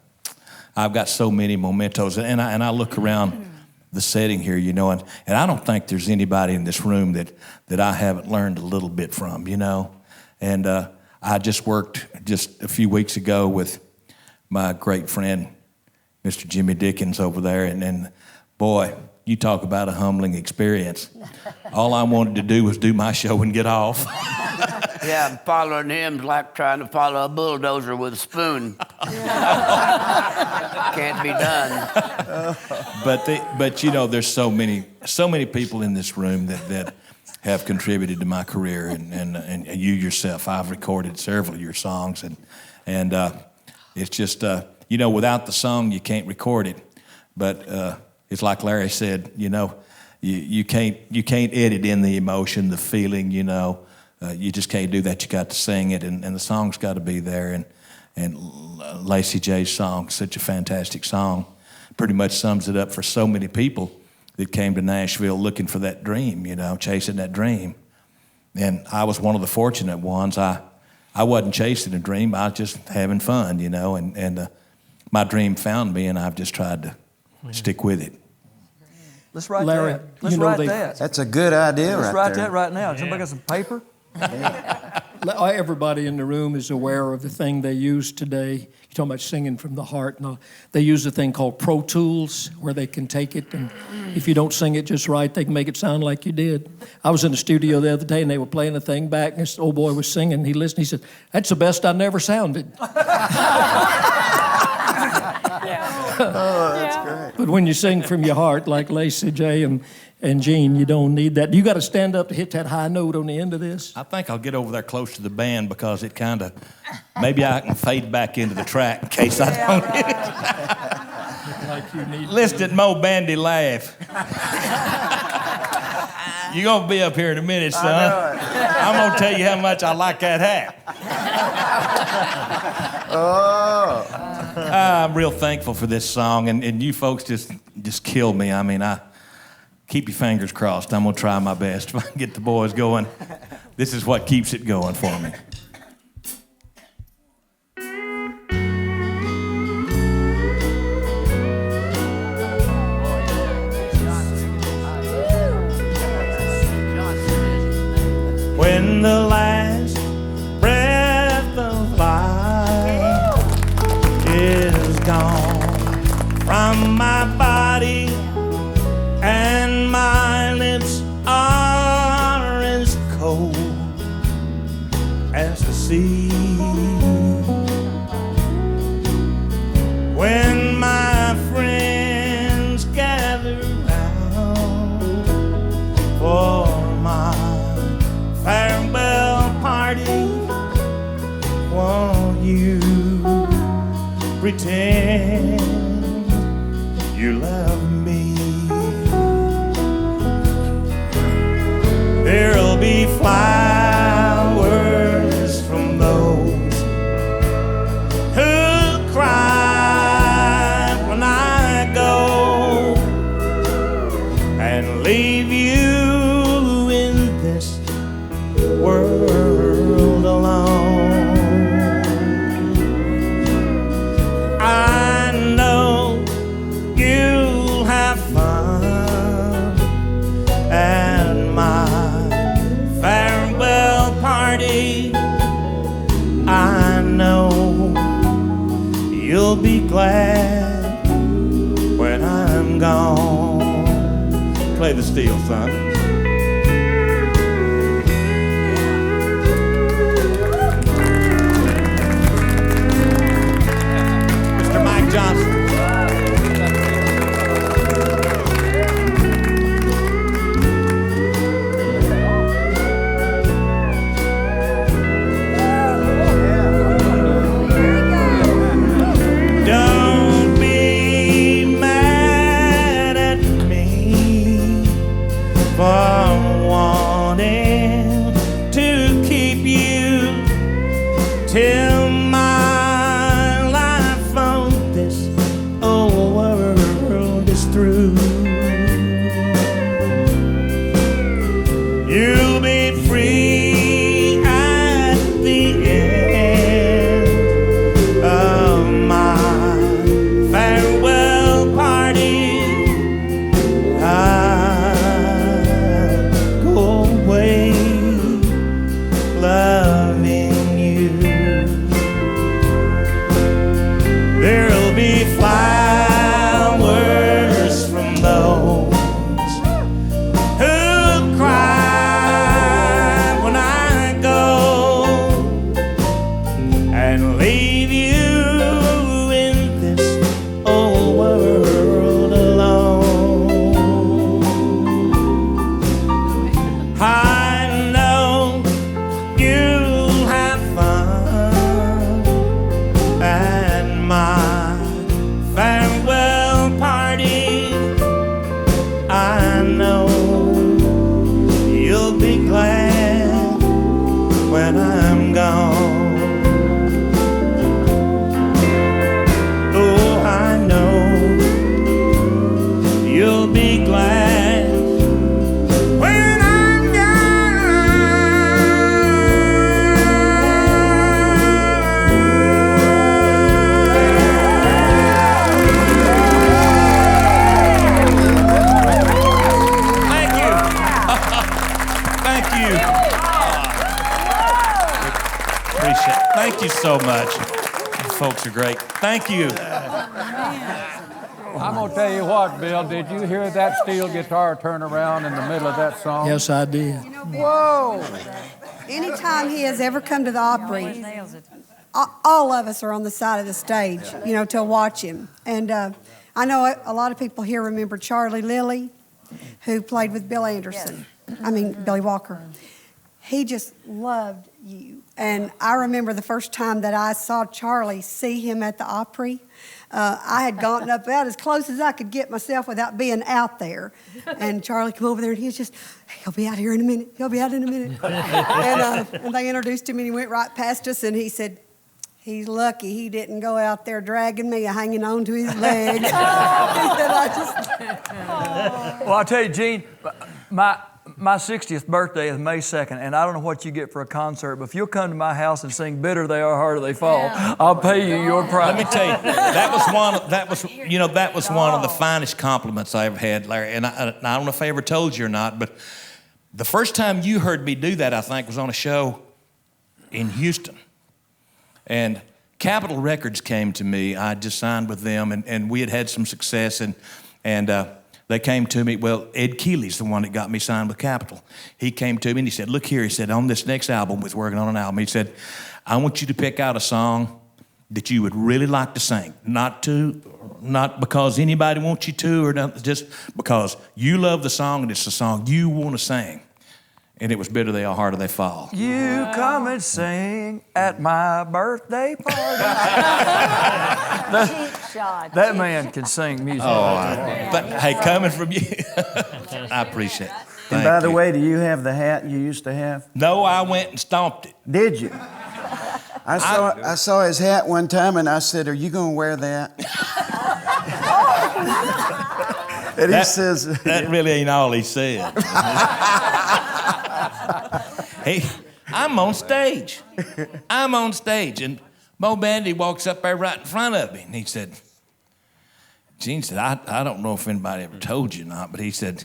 I've got so many mementos, and I look around the setting here, you know, and I don't think there's anybody in this room that I haven't learned a little bit from, you know. And I just worked just a few weeks ago with my great friend, Mr. Jimmy Dickens over there, and boy, you talk about a humbling experience. All I wanted to do was do my show and get off. Yeah, following him's like trying to follow a bulldozer with a spoon. Can't be done. But you know, there's so many people in this room that have contributed to my career, and you yourself. I've recorded several of your songs, and it's just you know, without the song you can't record it. But it's like Larry said, you know, you can't edit in the emotion, the feeling, you know. You just can't do that. You got to sing it, and the song's got to be there. And Lacy J's song, such a fantastic song, pretty much sums it up for so many people that came to Nashville looking for that dream, you know, chasing that dream. And I was one of the fortunate ones. I wasn't chasing a dream. I was just having fun, you know, and my dream found me, and I've just tried to stick with it. Let's write Larry, that. Let's you know write that. That's a good idea Let's right write there. that right now. Does somebody got some paper? Everybody in the room is aware of the thing they use today. You're talking about singing from the heart. And they use a thing called Pro Tools, where they can take it, and if you don't sing it just right, they can make it sound like you did. I was in the studio the other day, and they were playing the thing back, and this old boy was singing. He listened. He said, "That's the best I never sounded." Oh, that's great. But when you sing from your heart, like Lacy J and Gene, you don't need that. You got to stand up to hit that high note on the end of this. I think I'll get over there close to the band because it kind of, maybe I can fade back into the track in case I don't hit it. Like you need. Listen at Moe Bandy laugh. You're going to be up here in a minute, son. I'm going to tell you how much I like that hat. I'm real thankful for this song, and you folks just kill me. I mean, keep your fingers crossed. I'm going to try my best. If I can get the boys going, this is what keeps it going for me. When the last breath see. When my friends gather round for my farewell party, won't you pretend you love me? There'll be flowers from those who cry when I go and leave you in this world alone. I know you'll have fun at my farewell party. I know you'll be glad when I'm gone. Play the steel, son. Mr. Mike Johnson. Don't be mad at me for wanting to keep you till my life on this old world is through. You'll be free at the end of my farewell party. I go away loving you. There'll be flowers from those who cry when I go and leave you in this old world alone. I know you'll have fun at my farewell party. I know you'll be glad when I'm gone. Oh, I know you'll be glad when I'm Thank you. Thank you. Appreciate it. Thank you so much. You folks are great. Thank you. I'm going to tell you what, Bill, did you hear that steel guitar turn around in the middle of that song? Yes, I did. Whoa. Anytime he has ever come to the Opry, all of us are on the side of the stage, to watch him. And I know a lot of people here remember Charlie Lilly, who played with Bill Anderson. Billy Walker. He just loved you. And I remember the first time that I saw Charlie see him at the Opry. I had gotten up about as close as I could get myself without being out there. And Charlie came over there and he was just, he'll be out here in a minute. He'll be out in a minute. And they introduced him and he went right past us and he said, he's lucky he didn't go out there dragging me, hanging on to his leg. He said, Well, I'll tell you, Gene, my 60th birthday is May 2nd, and I don't know what you get for a concert, but if you'll come to my house and sing "Bitter They Are, Harder They Fall," I'll pay you your price. Let me tell you, that was one of the finest compliments I ever had, Larry. And I don't know if I ever told you or not, but the first time you heard me do that, I think, was on a show in Houston. And Capitol Records came to me. I just signed with them, and we had some success. And they came to me. Well, Ed Keeley's the one that got me signed with Capitol. He came to me and he said, look here, he said, on this next album, we're working on an album. He said, I want you to pick out a song that you would really like to sing. Not because anybody wants you to, or not, just because you love the song and it's a song you want to sing. And it was Bitter They Are, Harder They Fall. You come and sing at my birthday party. That man can sing music. Hey, coming from you, I appreciate it. And by the way, do you have the hat you used to have? No, I went and stomped it. Did you? I saw his hat one time, and I said, "Are you going to wear that?" And he says, "That really ain't all he said." Hey, I'm on stage. And Moe Bandy walks up there right in front of me, and he said, Gene said, I don't know if anybody ever told you or not, but he said,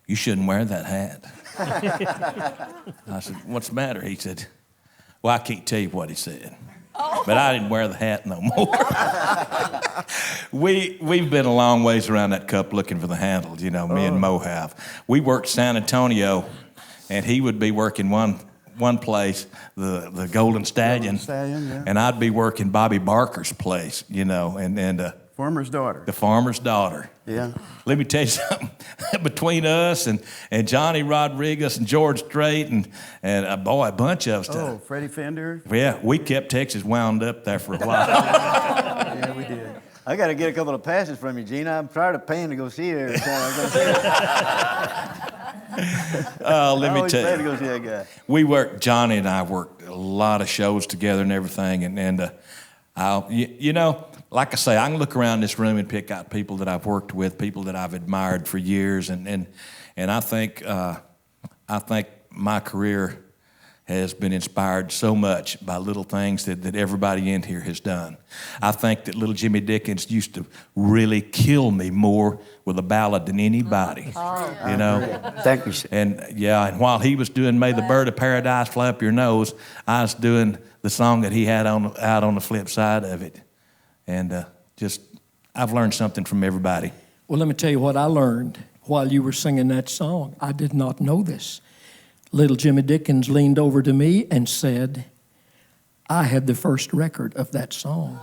you shouldn't wear that hat. I said, what's the matter? He said, well, I can't tell you what he said. But I didn't wear the hat no more. We've been a long ways around that cup looking for the handle, me and Moe have. We worked San Antonio, and he would be working one place, the Golden Stallion, and I'd be working Bobby Barker's place, and Farmer's Daughter. The Farmer's Daughter. Yeah. Let me tell you something. Between us and Johnny Rodriguez and George Strait and a bunch of us. Oh, Freddie Fender. Yeah, we kept Texas wound up there for a while. Yeah, we did. I got to get a couple of passes from you, Gene. I'm tired of paying to go see her. Let me tell you. To go see that guy. Johnny and I worked a lot of shows together and everything. And like I say, I can look around this room and pick out people that I've worked with, people that I've admired for years. And I think my career has been inspired so much by little things that everybody in here has done. I think that little Jimmy Dickens used to really kill me more with a ballad than anybody. Thank you. And while he was doing May the Bird of Paradise Fly Up Your Nose, I was doing the song that he had out on the flip side of it. And I've learned something from everybody. Well, let me tell you what I learned while you were singing that song. I did not know this. Little Jimmy Dickens leaned over to me and said, I had the first record of that song.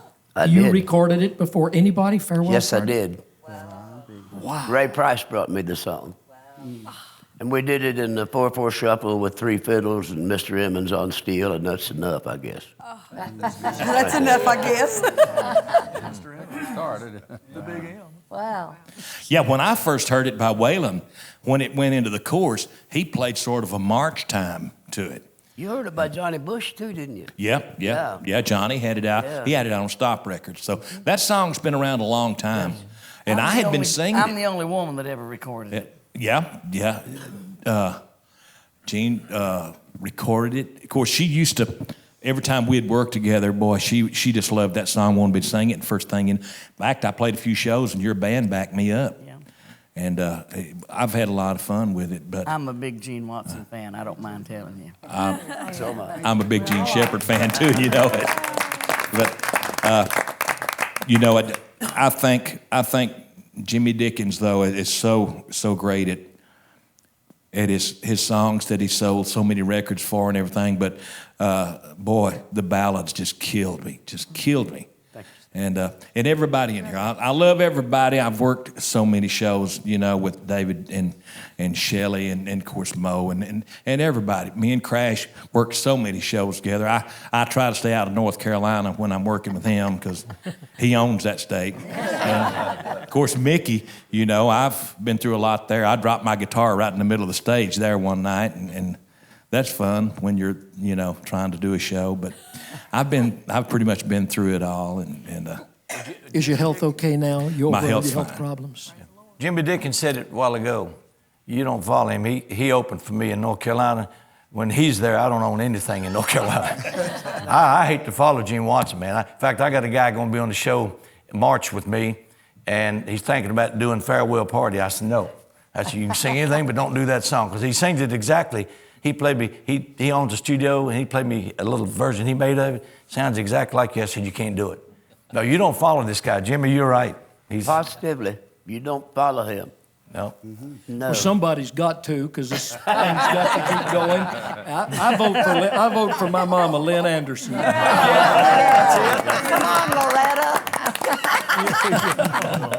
You recorded it before anybody? Farewell Yes, Party? I did. Wow. Ray Price brought me the song. Wow. And we did it in the 4/4 shuffle with 3 fiddles and Mr. Emmons on steel, and that's enough, I guess. Oh. That's enough, I guess. Mr. Emmons started the big M. Wow. Yeah, when I first heard it by Waylon, when it went into the chorus, he played sort of a march time to it. You heard it by Johnny Bush, too, didn't you? Yeah, Johnny had it out. Yeah. He had it out on Stop Records. So that song's been around a long time. And I had been singing it. I'm the only woman that ever recorded it. Yeah. Jean recorded it. Of course, she used to, every time we'd work together, boy, she just loved that song, wanted me to sing it. And first thing, in fact, I played a few shows and your band backed me up. Yeah. And I've had a lot of fun with it. But I'm a big Gene Watson fan. I don't mind telling you. So am I. I'm a big Gene Shepherd fan too. You know it. But I think Jimmy Dickens though is so great at his songs that he sold so many records for and everything. But boy, the ballads just killed me. And everybody in here, I love everybody. I've worked so many shows, with David and Shelly and of course Moe and everybody. Me and Crash worked so many shows together. I try to stay out of North Carolina when I'm working with him because he owns that state. And of course Mickey, I've been through a lot there. I dropped my guitar right in the middle of the stage there one night, and that's fun when you're trying to do a show. But I've pretty much been through it all. And is your health okay now? My health's health fine. problems? Jimmy Dickens said it a while ago. You don't follow him. He opened for me in North Carolina. When he's there, I don't own anything in North Carolina. I hate to follow Gene Watson, man. In fact, I got a guy going to be on the show in March with me, and he's thinking about doing Farewell Party. I said, no. I said, you can sing anything, but don't do that song, because he sings it exactly. He played me, he owns a studio, and he played me a little version he made of it. Sounds exactly like you. I said, you can't do it. No, you don't follow this guy. Jimmy, you're right. Positively. You don't follow him. No. No. Well, somebody's got to, because this thing's got to keep going. I vote for my mama, Lynn Anderson. Come on, Loretta.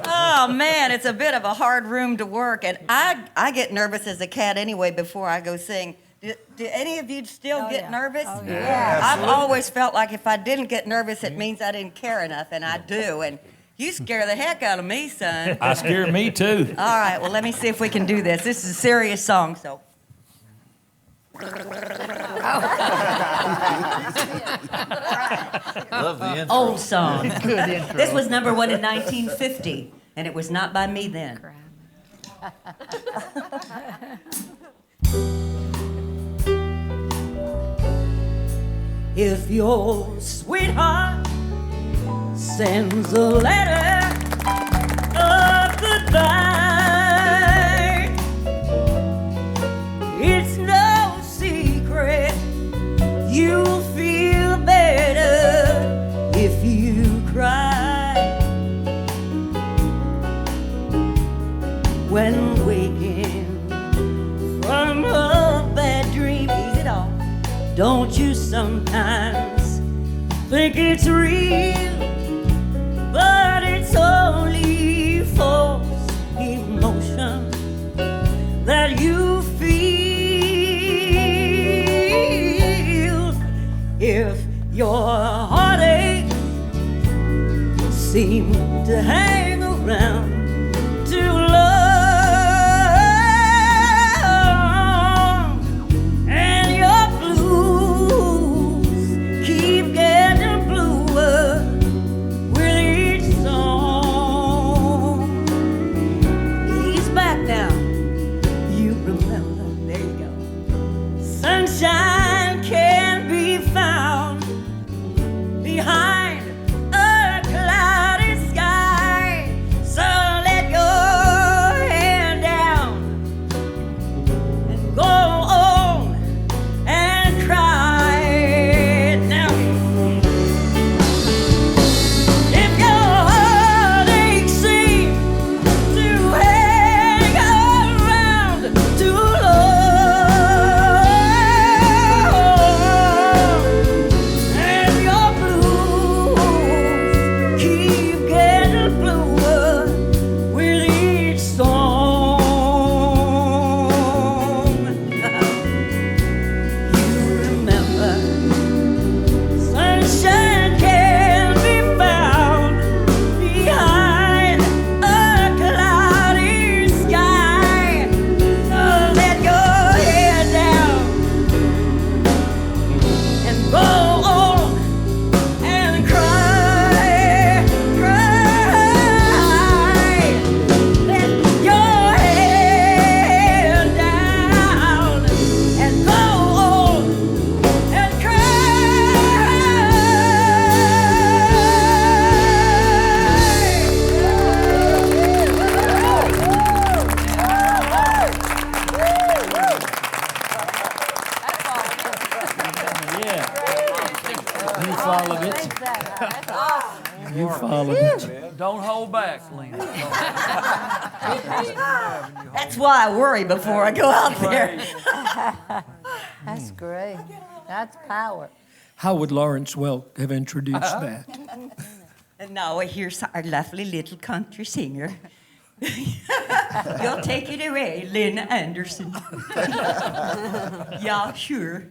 Oh man, it's a bit of a hard room to work, and I get nervous as a cat anyway before I go sing. Do any of you still get nervous? Oh, yeah. I've always felt like if I didn't get nervous, it means I didn't care enough, and I do. And you scare the heck out of me, son. I scare me too. All right, well, let me see if we can do this. This is a serious song, so. Love the intro. Old song. Good intro. This was number 1 in 1950, and it was not by me then. If your sweetheart sends a letter of goodbye, it's no secret you'll feel better if you cry. When waking from a bad dream, ease it off. Don't you sometimes think it's real, but it's only false emotion that you feel. If your heartache seems to hang around too long, and your blues keep getting bluer with each song, ease back now. You remember, there you go. Sunshine can be found behind a cloudy sky. So let your head down and go on and cry. Now, if your heartache seems to hang around too long, and your blues keep getting bluer with each song, you remember sunshine can be found behind a cloudy sky. So let your head down and go on and cry, cry. Let your head down and go on and You followed it. You followed it. Don't hold back, Lena. That's why I worry before I go out there. That's great. That's power. How would Lawrence Welk have introduced that? And now here's our lovely little country singer. You'll take it away, Lynn Anderson. Yeah, sure.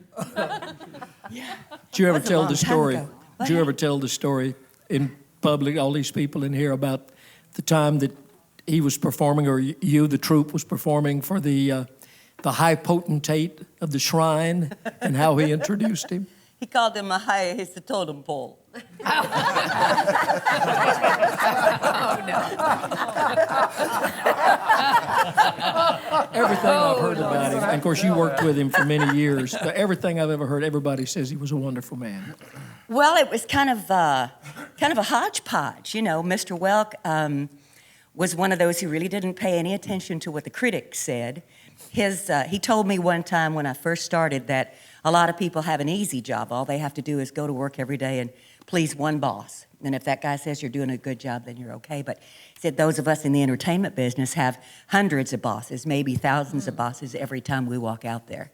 Did you ever That's a tell long the time story? ago. Did you ever tell the story in public, all these people in here, about the time that he was performing, or you, the troupe, was performing for the high potentate of the shrine, and how he introduced him? He called him a high, he's the totem pole. Everything I've heard about him, and of course you worked with him for many years, but everything I've ever heard, everybody says he was a wonderful man. Well, it was kind of a hodgepodge, you know. Mr. Welk was one of those who really didn't pay any attention to what the critics said. He told me one time when I first started that a lot of people have an easy job. All they have to do is go to work every day and please one boss. And if that guy says you're doing a good job, then you're okay. But he said those of us in the entertainment business have hundreds of bosses, maybe thousands of bosses every time we walk out there.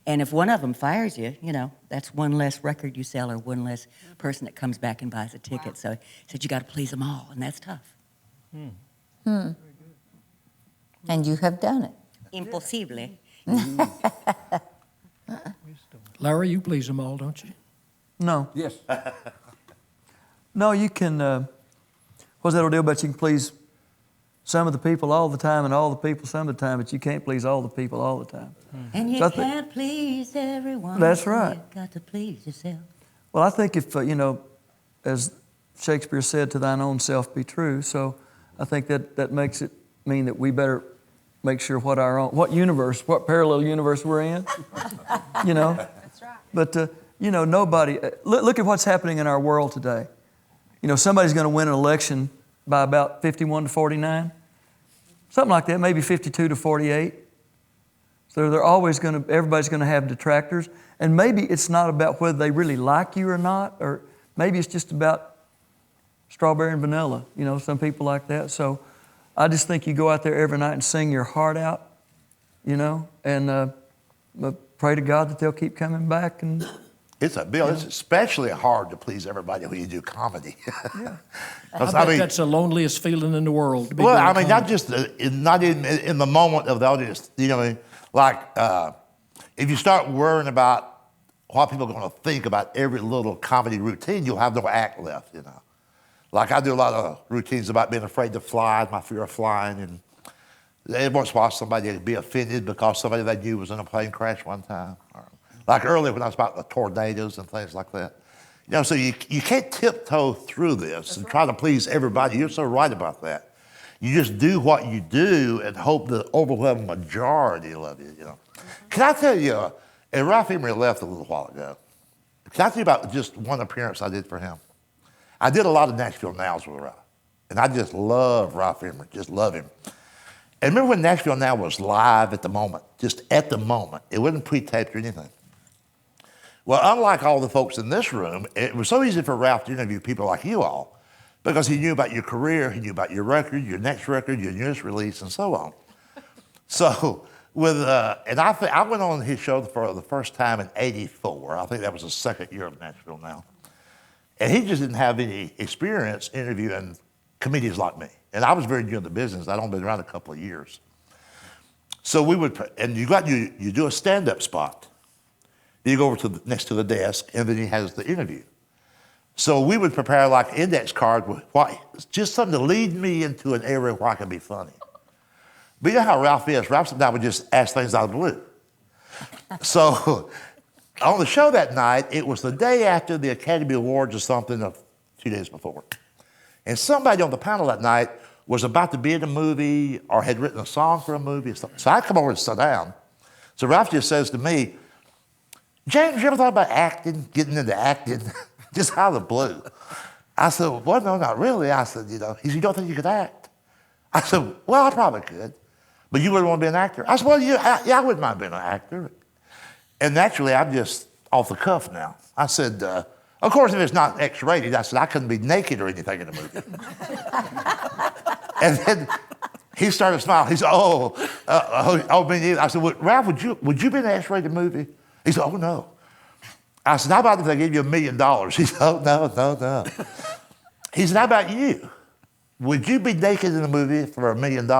And if one of them fires you, you know, that's one less record you sell or one less person that comes back and buys a ticket. So he said you got to please them all, and that's tough. And you have done it. Impossible. Larry, you please them all, don't you? No. Yes. No, you can, what's that old deal about you can please some of the people all the time and all the people some of the time, but you can't please all the people all the time. And you So can't please everyone. That's so right. You got to please yourself. Well, I think if, you know, as Shakespeare said, to thine own self be true, so I think that makes it mean that we better make sure what parallel universe we're in, you know. That's right. But, you know, nobody, look at what's happening in our world today. You know, somebody's going to win an election by about 51 to 49, something like that, maybe 52 to 48. So everybody's going to have detractors. And maybe it's not about whether they really like you or not, or maybe it's just about strawberry and vanilla, you know, some people like that. So I just think you go out there every night and sing your heart out, you know, and pray to God that they'll keep coming back. And It's especially hard to please everybody when you do comedy. Yeah. I bet that's the loneliest feeling in the world. To be Well, doing I mean, not comedy. just not in the moment of the audience. You know, like if you start worrying about what people are going to think about every little comedy routine, you'll have no act left. You know, like I do a lot of routines about being afraid to fly, my fear of flying, and every once in a while somebody would be offended because somebody they knew was in a plane crash one time. Like earlier when I was about the tornadoes and things like that. You know, so you can't tiptoe through this and try to please everybody. You're so right about that. You just do what you do and hope the overwhelming majority love you, you know. Can I tell you, and Ralph Emery left a little while ago. Can I tell you about just one appearance I did for him? I did a lot of Nashville Nows with Ralph. And I just love Ralph Emery, just love him. And remember when Nashville Now was live at the moment, just at the moment. It wasn't pre-taped or anything. Well, unlike all the folks in this room, it was so easy for Ralph to interview people like you all because he knew about your career, he knew about your record, your next record, your newest release, and so on. So, I went on his show for the first time in '84. I think that was the second year of Nashville Now. And he just didn't have any experience interviewing comedians like me. And I was very new in the business. I'd only been around a couple of years. So you do a stand-up spot. You go over to next to the desk, and then he has the interview. So we would prepare like an index card with just something to lead me into an area where I can be funny. But you know how Ralph is. Ralph sometimes would just ask things out of the blue. So on the show that night, it was the day after the Academy Awards or something, a few days before. And somebody on the panel that night was about to be in a movie or had written a song for a movie or something. So I come over and sit down. So Ralph just says to me, James, you ever thought about acting, getting into acting, just out of the blue? I said, well, no, not really. I said, you know, he said, you don't think you could act? I said, well, I probably could, but you wouldn't want to be an actor. I said, well, yeah, I wouldn't mind being an actor. And naturally, I'm just off the cuff now. I said, of course, if it's not X-rated, I said, I couldn't be naked or anything in the movie. And then he started smiling. He said, me neither. I said, well, Ralph, would you be in an X-rated movie? He said, oh, no. I said, how about if I gave you $1 million? He said, oh, no. He said, how about you? Would you be naked in a movie for $1 million?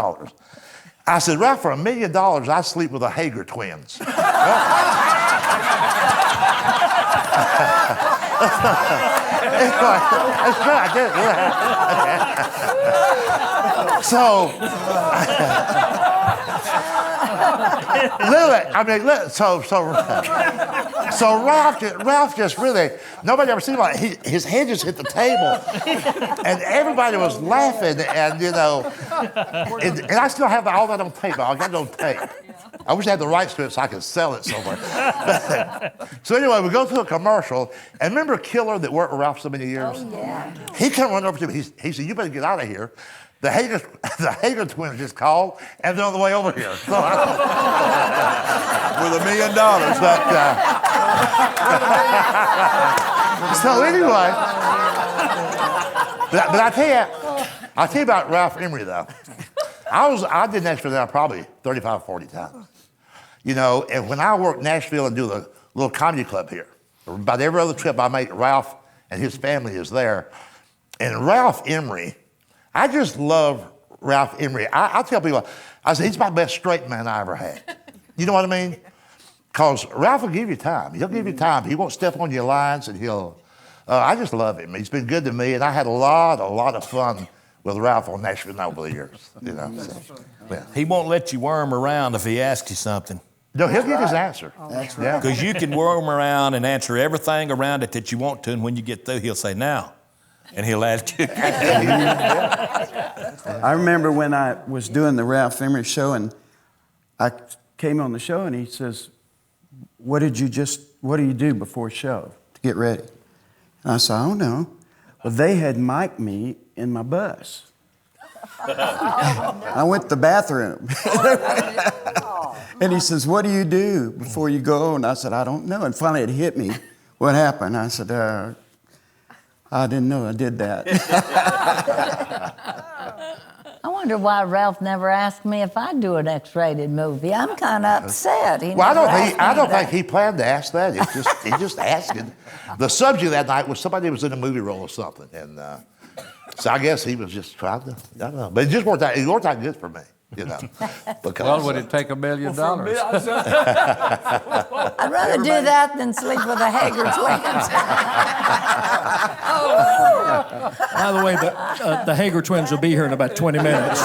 I said, Ralph, for $1 million, I sleep with the Hager twins. That's right. So, so Ralph just really, nobody ever seen like his head just hit the table, and everybody was laughing, and you know, and I still have all that on tape. I got it on tape. I wish I had the rights to it so I could sell it somewhere. So anyway, we go to a commercial, and remember Killer that worked with Ralph so many years? Oh, yeah. He come running over to me. He said, you better get out of here. The Hager twins just called, and they're on the way over here. So with $1 million. But, so anyway, But I tell you about Ralph Emery, though. I did Nashville now probably 35, 40 times. You know, and when I worked Nashville and do the little comedy club here, about every other trip I make, Ralph and his family is there. And Ralph Emery, I just love Ralph Emery. I tell people, I say, he's my best straight man I ever had. You know what I mean? Because Ralph will give you time. He'll give you time. He won't step on your lines, and he'll, I just love him. He's been good to me, and I had a lot of fun with Ralph on Nashville over the years. You know, so, yeah. He won't let you worm around if he asks you something. No, he'll give his answer. That's right. Because you can worm around and answer everything around it that you want to, and when you get through, he'll say, now. And he'll ask you. I remember when I was doing the Ralph Emery show, and I came on the show, and he says, what do you do before show to get ready? And I said, I don't know. Well, they had mic'd me in my bus. I went to the bathroom. And he says, what do you do before you go? And I said, I don't know. And finally it hit me. What happened? I said, I didn't know I did that. I wonder why Ralph never asked me if I'd do an X-rated movie. I'm kind of upset. Well, I don't think he planned to ask that. He just asked it. The subject that night was somebody was in a movie role or something, and so I guess he was just trying to. I don't know, but it just worked out. It worked out good for me. You know, because, well, would it take $1 million? I'd rather do that than sleep with the Hager twins. By the way, the Hager twins will be here in about 20 minutes.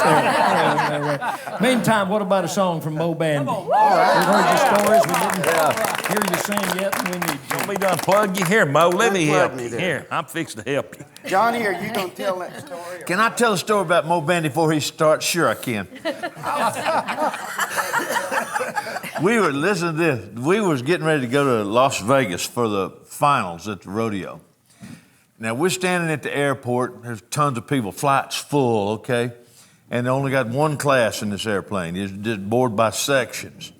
Meantime, what about a song from Moe Bandy? We've heard your stories. We didn't hear you sing yet, and we need you. Don't be done plug you here, Mo. Let me help you. Here, I'm fixing to help you. Johnny, are you going to tell that story? Can I tell a story about Moe Bandy before he starts? Sure, I can. We were, listen to this. We was getting ready to go to Las Vegas for the finals at the rodeo. Now, we're standing at the airport. There's tons of people. Flight's full, okay? And they only got one class in this airplane. It's just board by sections.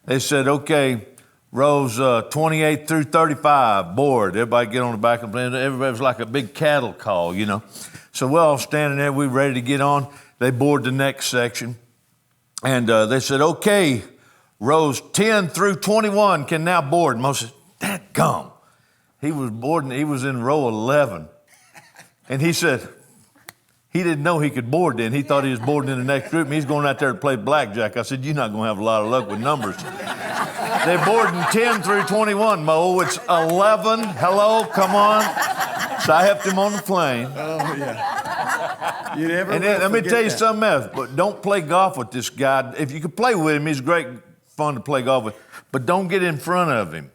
They said, okay, rows 28 through 35, board. Everybody get on the back of the plane. Everybody was like a big cattle call, you know. So we're all standing there. We ready to get on. They board the next section. And they said, okay, rows 10 through 21 can now board. And Mo said, dadgum. He was boarding, he was in row 11. And he said, he didn't know he could board then. He thought he was boarding in the next group, and he's going out there to play blackjack. I said, you're not going to have a lot of luck with numbers. They're boarding 10 through 21, Mo. It's 11. Hello, come on. So I helped him on the plane. Oh, yeah. You never and then, let me tell you that. something else, but don't play golf with this guy. If you can play with him, he's great fun to play golf with, but don't get in front of him.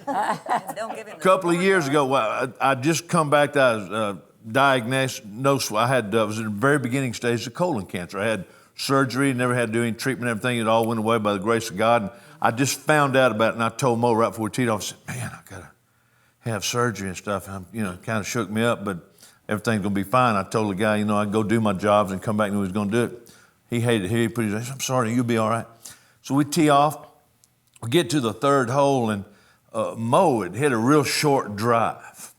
A couple of years ago, I just come back. I was diagnosed. I was in the very beginning stage of colon cancer. I had surgery, never had to do any treatment. Everything, it all went away by the grace of God. And I just found out about it, and I told Mo right before we teed off. I said, "Man, I gotta have surgery and stuff." And kind of shook me up, but everything's gonna be fine. I told the guy, I'd go do my jobs and come back and he was gonna do it. He hated it. He put his hands, I'm sorry, you'll be all right. So we tee off. We get to the third hole, and Mo had hit a real short drive.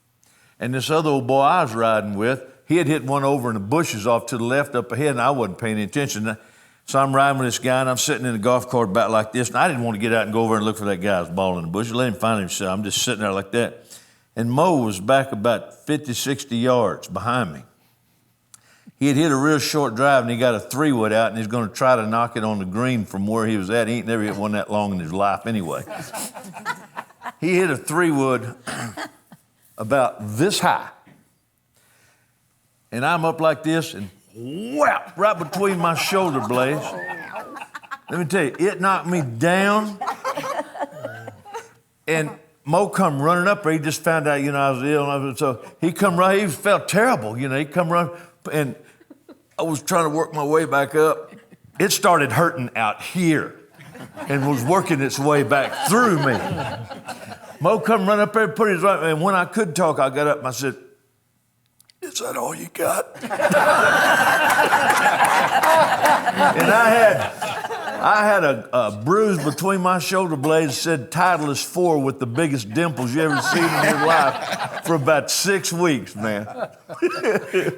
And this other old boy I was riding with, he had hit one over in the bushes off to the left up ahead, and I wasn't paying any attention. So I'm riding with this guy, and I'm sitting in the golf cart about like this, and I didn't want to get out and go over and look for that guy's ball in the bushes. Let him find himself. I'm just sitting there like that. And Mo was back about 50, 60 yards behind me. He had hit a real short drive, and he got a 3-wood out, and he's going to try to knock it on the green from where he was at. He ain't never hit one that long in his life anyway. He hit a 3-wood about this high. And I'm up like this, and whap, right between my shoulder blades. Let me tell you, it knocked me down. And Mo come running up there. He just found out, I was ill. So he come right, he felt terrible, he come running. And I was trying to work my way back up. It started hurting out here and was working its way back through me. Mo come run up there and put his right, and when I could talk, I got up and I said, "Is that all you got?" And I had a bruise between my shoulder blades that said Titleist 4 with the biggest dimples you ever seen in your life for about 6 weeks, man.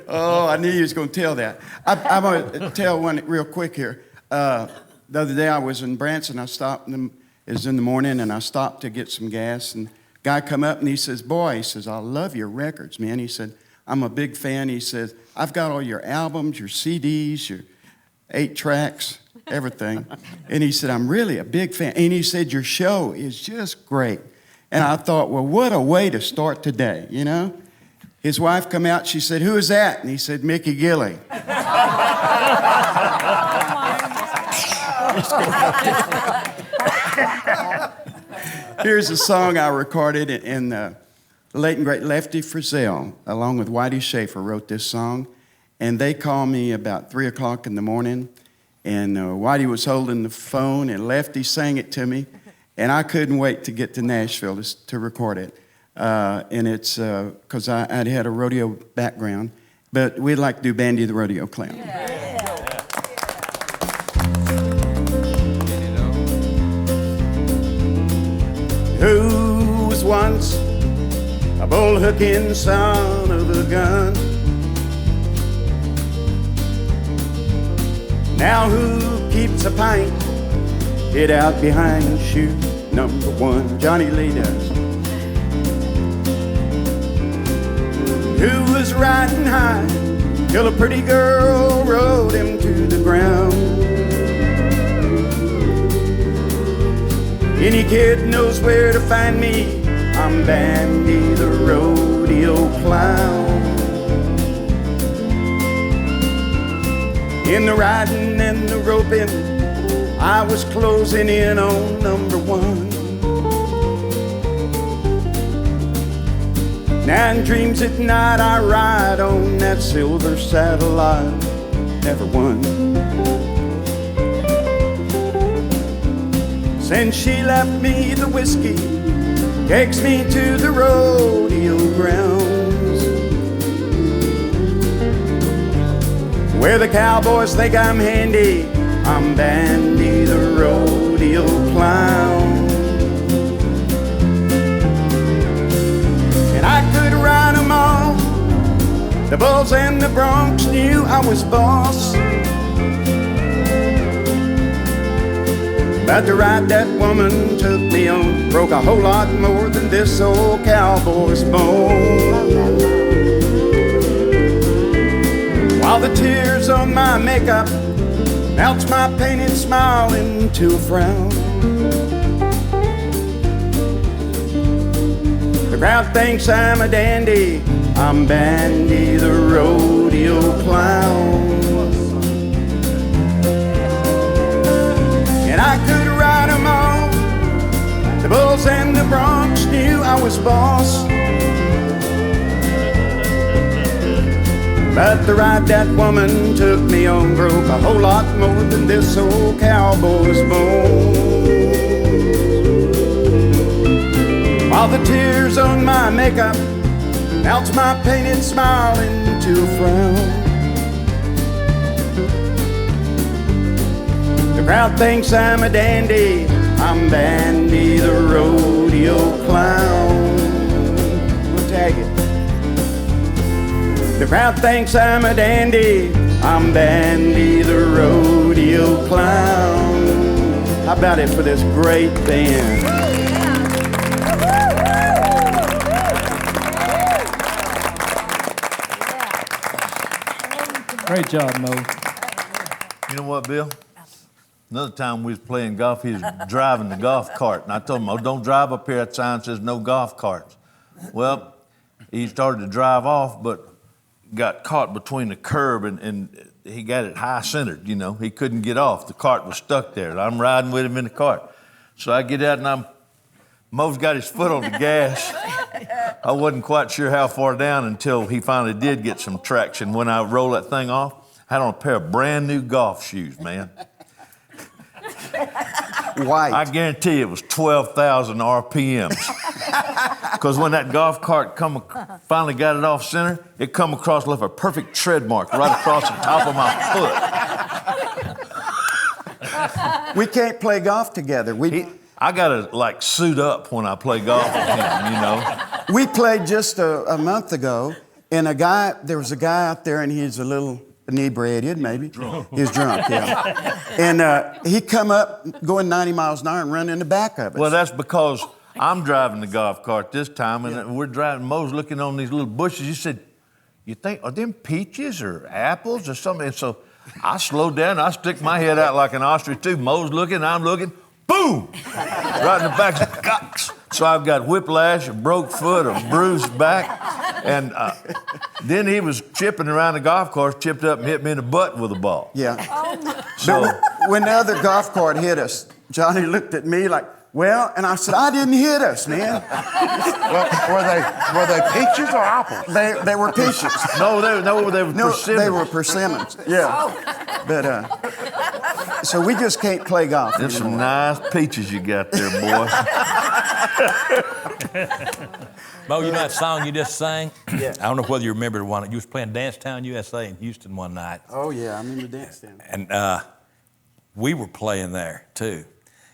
Oh, I knew you was going to tell that. I'm going to tell one real quick here. The other day I was in Branson. I stopped, it was in the morning, and I stopped to get some gas. And guy come up and he says, boy, he says, I love your records, man. He said, I'm a big fan. He says, I've got all your albums, your CDs, your 8 tracks, everything. And he said, I'm really a big fan. And he said, your show is just great. And I thought, well, what a way to start today, you know? His wife come out, she said, who is that? And he said, Mickey Gilley. Here's a song I recorded in the late and great Lefty Frizzell, along with Whitey Schaefer, wrote this song. And they called me about 3 o'clock in the morning, and Whitey was holding the phone, and Lefty sang it to me, and I couldn't wait to get to Nashville to record it. And it's because I'd had a rodeo background, but we'd like to do Bandy the Rodeo Clown. Who was once a bull-hooking son of a gun? Now who keeps a pint hid out behind shoe number 1? Johnny Lee does. Who was riding high till a pretty girl rode him to the ground? Any kid knows where to find me. I'm Bandy the Rodeo Clown. In the riding and the roping, I was closing in on number 1. Now in dreams at night I ride on that silver saddle I never won. Since she left me the whiskey, takes me to the rodeo grounds, where the cowboys think I'm handy. I'm Bandy the Rodeo Clown. And I could ride them all. The bulls and the broncs knew I was boss. But the ride that woman took me on broke a whole lot more than this old cowboy's bone. While the tears on my makeup melts my painted smile into a frown. The crowd thinks I'm a dandy. I'm Bandy the Rodeo Clown. And I could ride them all. The bulls and the broncs knew I was boss. But the ride that woman took me on broke a whole lot more than this old cowboy's bones. While the tears on my makeup melts my painted smile into a frown. The crowd thinks I'm a dandy. I'm Bandy the Rodeo Clown. We'll tag it. The crowd thinks I'm a dandy. I'm Bandy the Rodeo Clown. How about it for this great band? Great job, Moe. You know what, Bill? Another time we was playing golf, he was driving the golf cart. And I told him, oh, don't drive up here. That sign says no golf carts. Well, he started to drive off, but got caught between the curb and he got it high centered, you know. He couldn't get off. The cart was stuck there. And I'm riding with him in the cart. So I get out and Moe's got his foot on the gas. I wasn't quite sure how far down until he finally did get some traction. When I rolled that thing off, I had on a pair of brand new golf shoes, man. White. I guarantee it was 12,000 RPMs. Because when that golf cart finally got it off center, it come across, left a perfect tread mark right across the top of my foot. we can't play golf together. I gotta like suit up when I play golf with him, you know. We played just a month ago, and there was a guy out there, and he's a little inebriated, maybe. He was drunk, yeah. And he come up going 90 miles an hour and run in the back of us. Well, that's because I'm driving the golf cart this time, and we're driving. Moe's looking on these little bushes. He said, "You think are them peaches or apples or something?" And so I slowed down. I stick my head out like an ostrich too. Moe's looking, I'm looking. Boom! Right in the back. So I've got whiplash, a broke foot, a bruised back, and then he was chipping around the golf course, chipped up and hit me in the butt with a ball. Yeah. So but when the other golf cart hit us, Johnny looked at me like, "Well," and I said, "I didn't hit us, man." Well, were they peaches or apples? They were peaches. No, they were persimmons. They were persimmons. Yeah. But so we just can't play golf There's anymore. some nice peaches you got there, boy. Mo, you know that song you just sang? Yeah. I don't know whether you remember one. You was playing Dance Town USA in Houston one night. Oh yeah, I'm in the dance stand. And we were playing there too.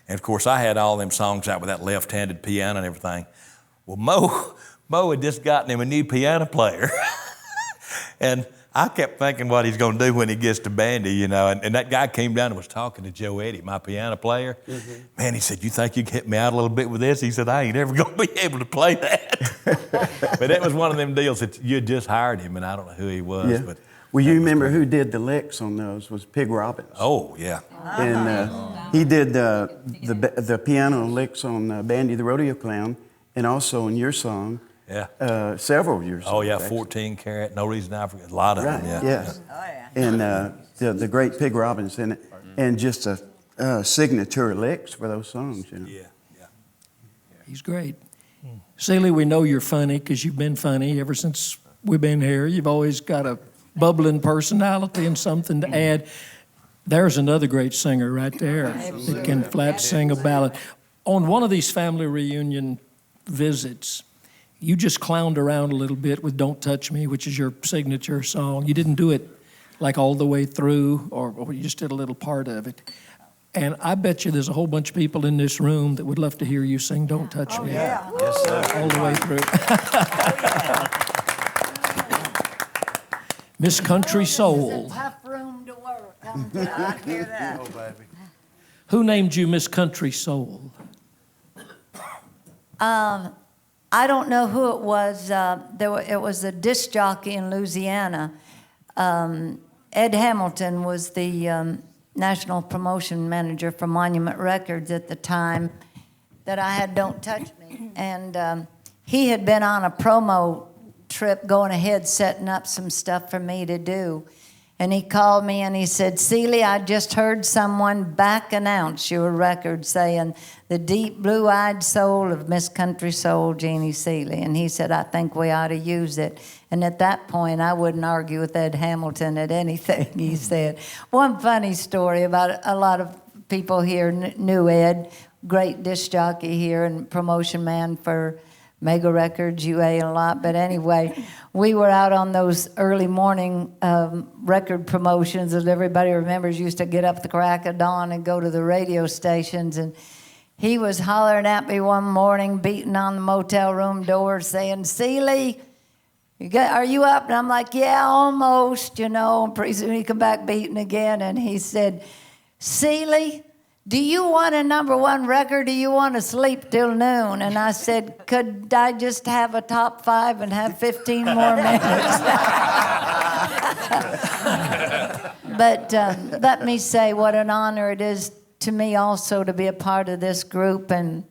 And of course, I had all them songs out with that left-handed piano and everything. Well, Mo had just gotten him a new piano player. And I kept thinking what he's going to do when he gets to Bandy, you know. And that guy came down and was talking to Joe Eddie, my piano player. Mm-hmm. Man, he said, "You think you can hit me out a little bit with this?" He said, "I ain't ever going to be able to play that." But that was one of them deals that you just hired him, and I don't know who he was. Yeah. But Well, you remember who did the licks on those was Pig Robbins. Oh, yeah. And he did the piano licks on Bandy the Rodeo Clown, and also on your song. Yeah. Several years. Oh, yeah, 14 Karat, No Reason I Forget. A lot of them, yeah. Yes. Oh, yeah. And the great Pig Robbins and just a signature licks for those songs, you know. Yeah. He's great. Seeley, we know you're funny because you've been funny ever since we've been here. You've always got a bubbling personality and something to add. There's another great singer right there that can flat sing a ballad. On one of these family reunion visits, you just clowned around a little bit with "Don't Touch Me," which is your signature song. You didn't do it like all the way through, or you just did a little part of it. And I bet you there's a whole bunch of people in this room that would love to hear you sing "Don't Touch Me." Yeah. Yes, sir. All the way through. Miss Country Soul. Tough room to work. I hear that. Oh, baby. Who named you Miss Country Soul? I don't know who it was. It was a disc jockey in Louisiana. Ed Hamilton was the national promotion manager for Monument Records at the time that I had "Don't Touch Me." And he had been on a promo trip going ahead setting up some stuff for me to do. And he called me and he said, "Seeley, I just heard someone back announce your record saying the deep blue-eyed soul of Miss Country Soul, Jeannie Seeley." And he said, "I think we ought to use it." And at that point, I wouldn't argue with Ed Hamilton at anything he said. One funny story about a lot of people here knew Ed, great disc jockey here and promotion man for Mega Records, UA, and a lot. But anyway, we were out on those early morning record promotions that everybody remembers used to get up at the crack of dawn and go to the radio stations. And he was hollering at me one morning, beating on the motel room door, saying, "Seeley, are you up?" And I'm like, "Yeah, almost," you know. And pretty soon he come back beating again, and he said, "Seeley, do you want a #1 record, or do you want to sleep till noon?" And I said, "Could I just have a top 5 and have 15 more minutes?" But let me say what an honor it is to me also to be a part of this group. And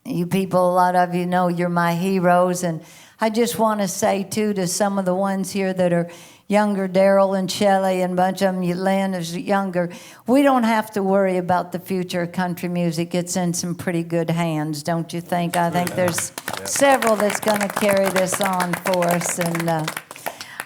you people, a lot of you know you're my heroes. And I just want to say, too, to some of the ones here that are younger, Daryle and Shelly and a bunch of them, Lynn is younger, we don't have to worry about the future of country music. It's in some pretty good hands, don't you think? I think there's several that's going to carry this on for us. And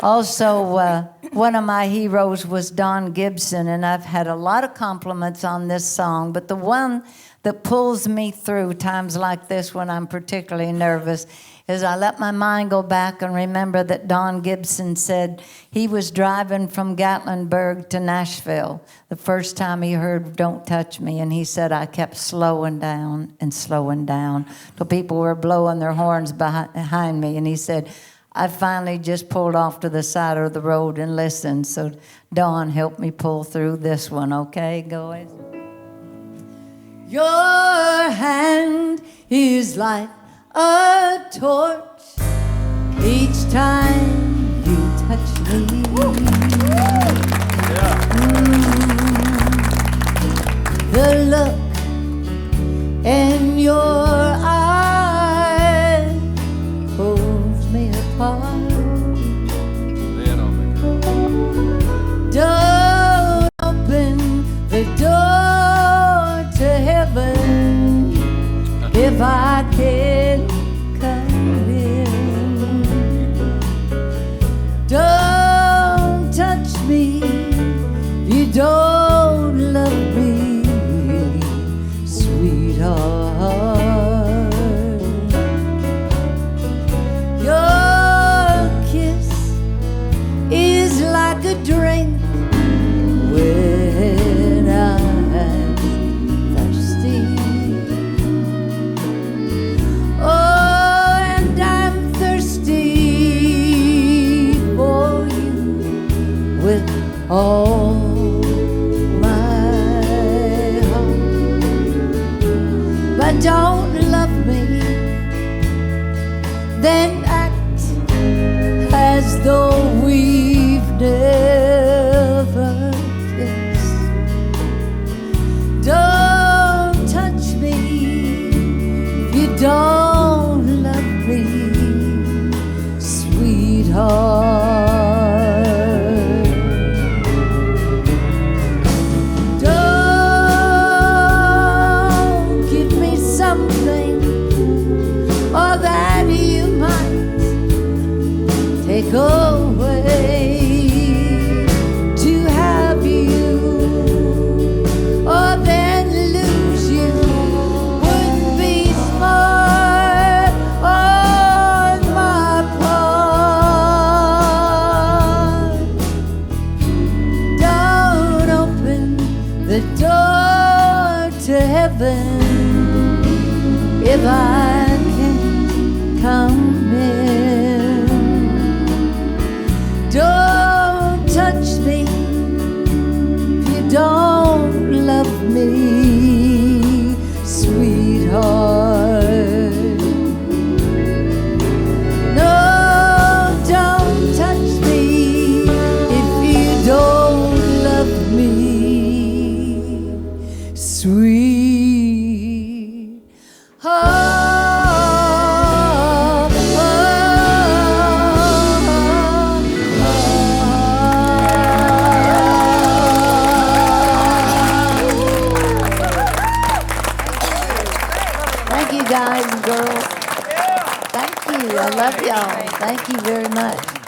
Also, one of my heroes was Don Gibson, and I've had a lot of compliments on this song, but the one that pulls me through times like this when I'm particularly nervous is I let my mind go back and remember that Don Gibson said he was driving from Gatlinburg to Nashville the first time he heard Don't Touch Me, and he said, I kept slowing down till people were blowing their horns behind me, and he said, I finally just pulled off to the side of the road and listened. So Don helped me pull through this one, okay, guys? Your hand is like a torch each time you touch me. The look in your eyes pulls me apart. Don't open the door to heaven if I can come in. Don't touch me if you don't love me, sweetheart. Your kiss is like a drink when I'm thirsty. Oh, and I'm thirsty for you with all my heart. But don't love me, then act as though we've never kissed. Don't touch me if you don't love me, sweetheart. Don't give me something or that you might take away to have you, or then lose you. Wouldn't be smart on my part. Don't open the door to heaven if I can come in. Don't touch me if you don't love me, sweetheart. No, don't touch me if you don't love me, sweetheart. Thank you, guys and girls. Thank you. I love y'all. Thank you very much.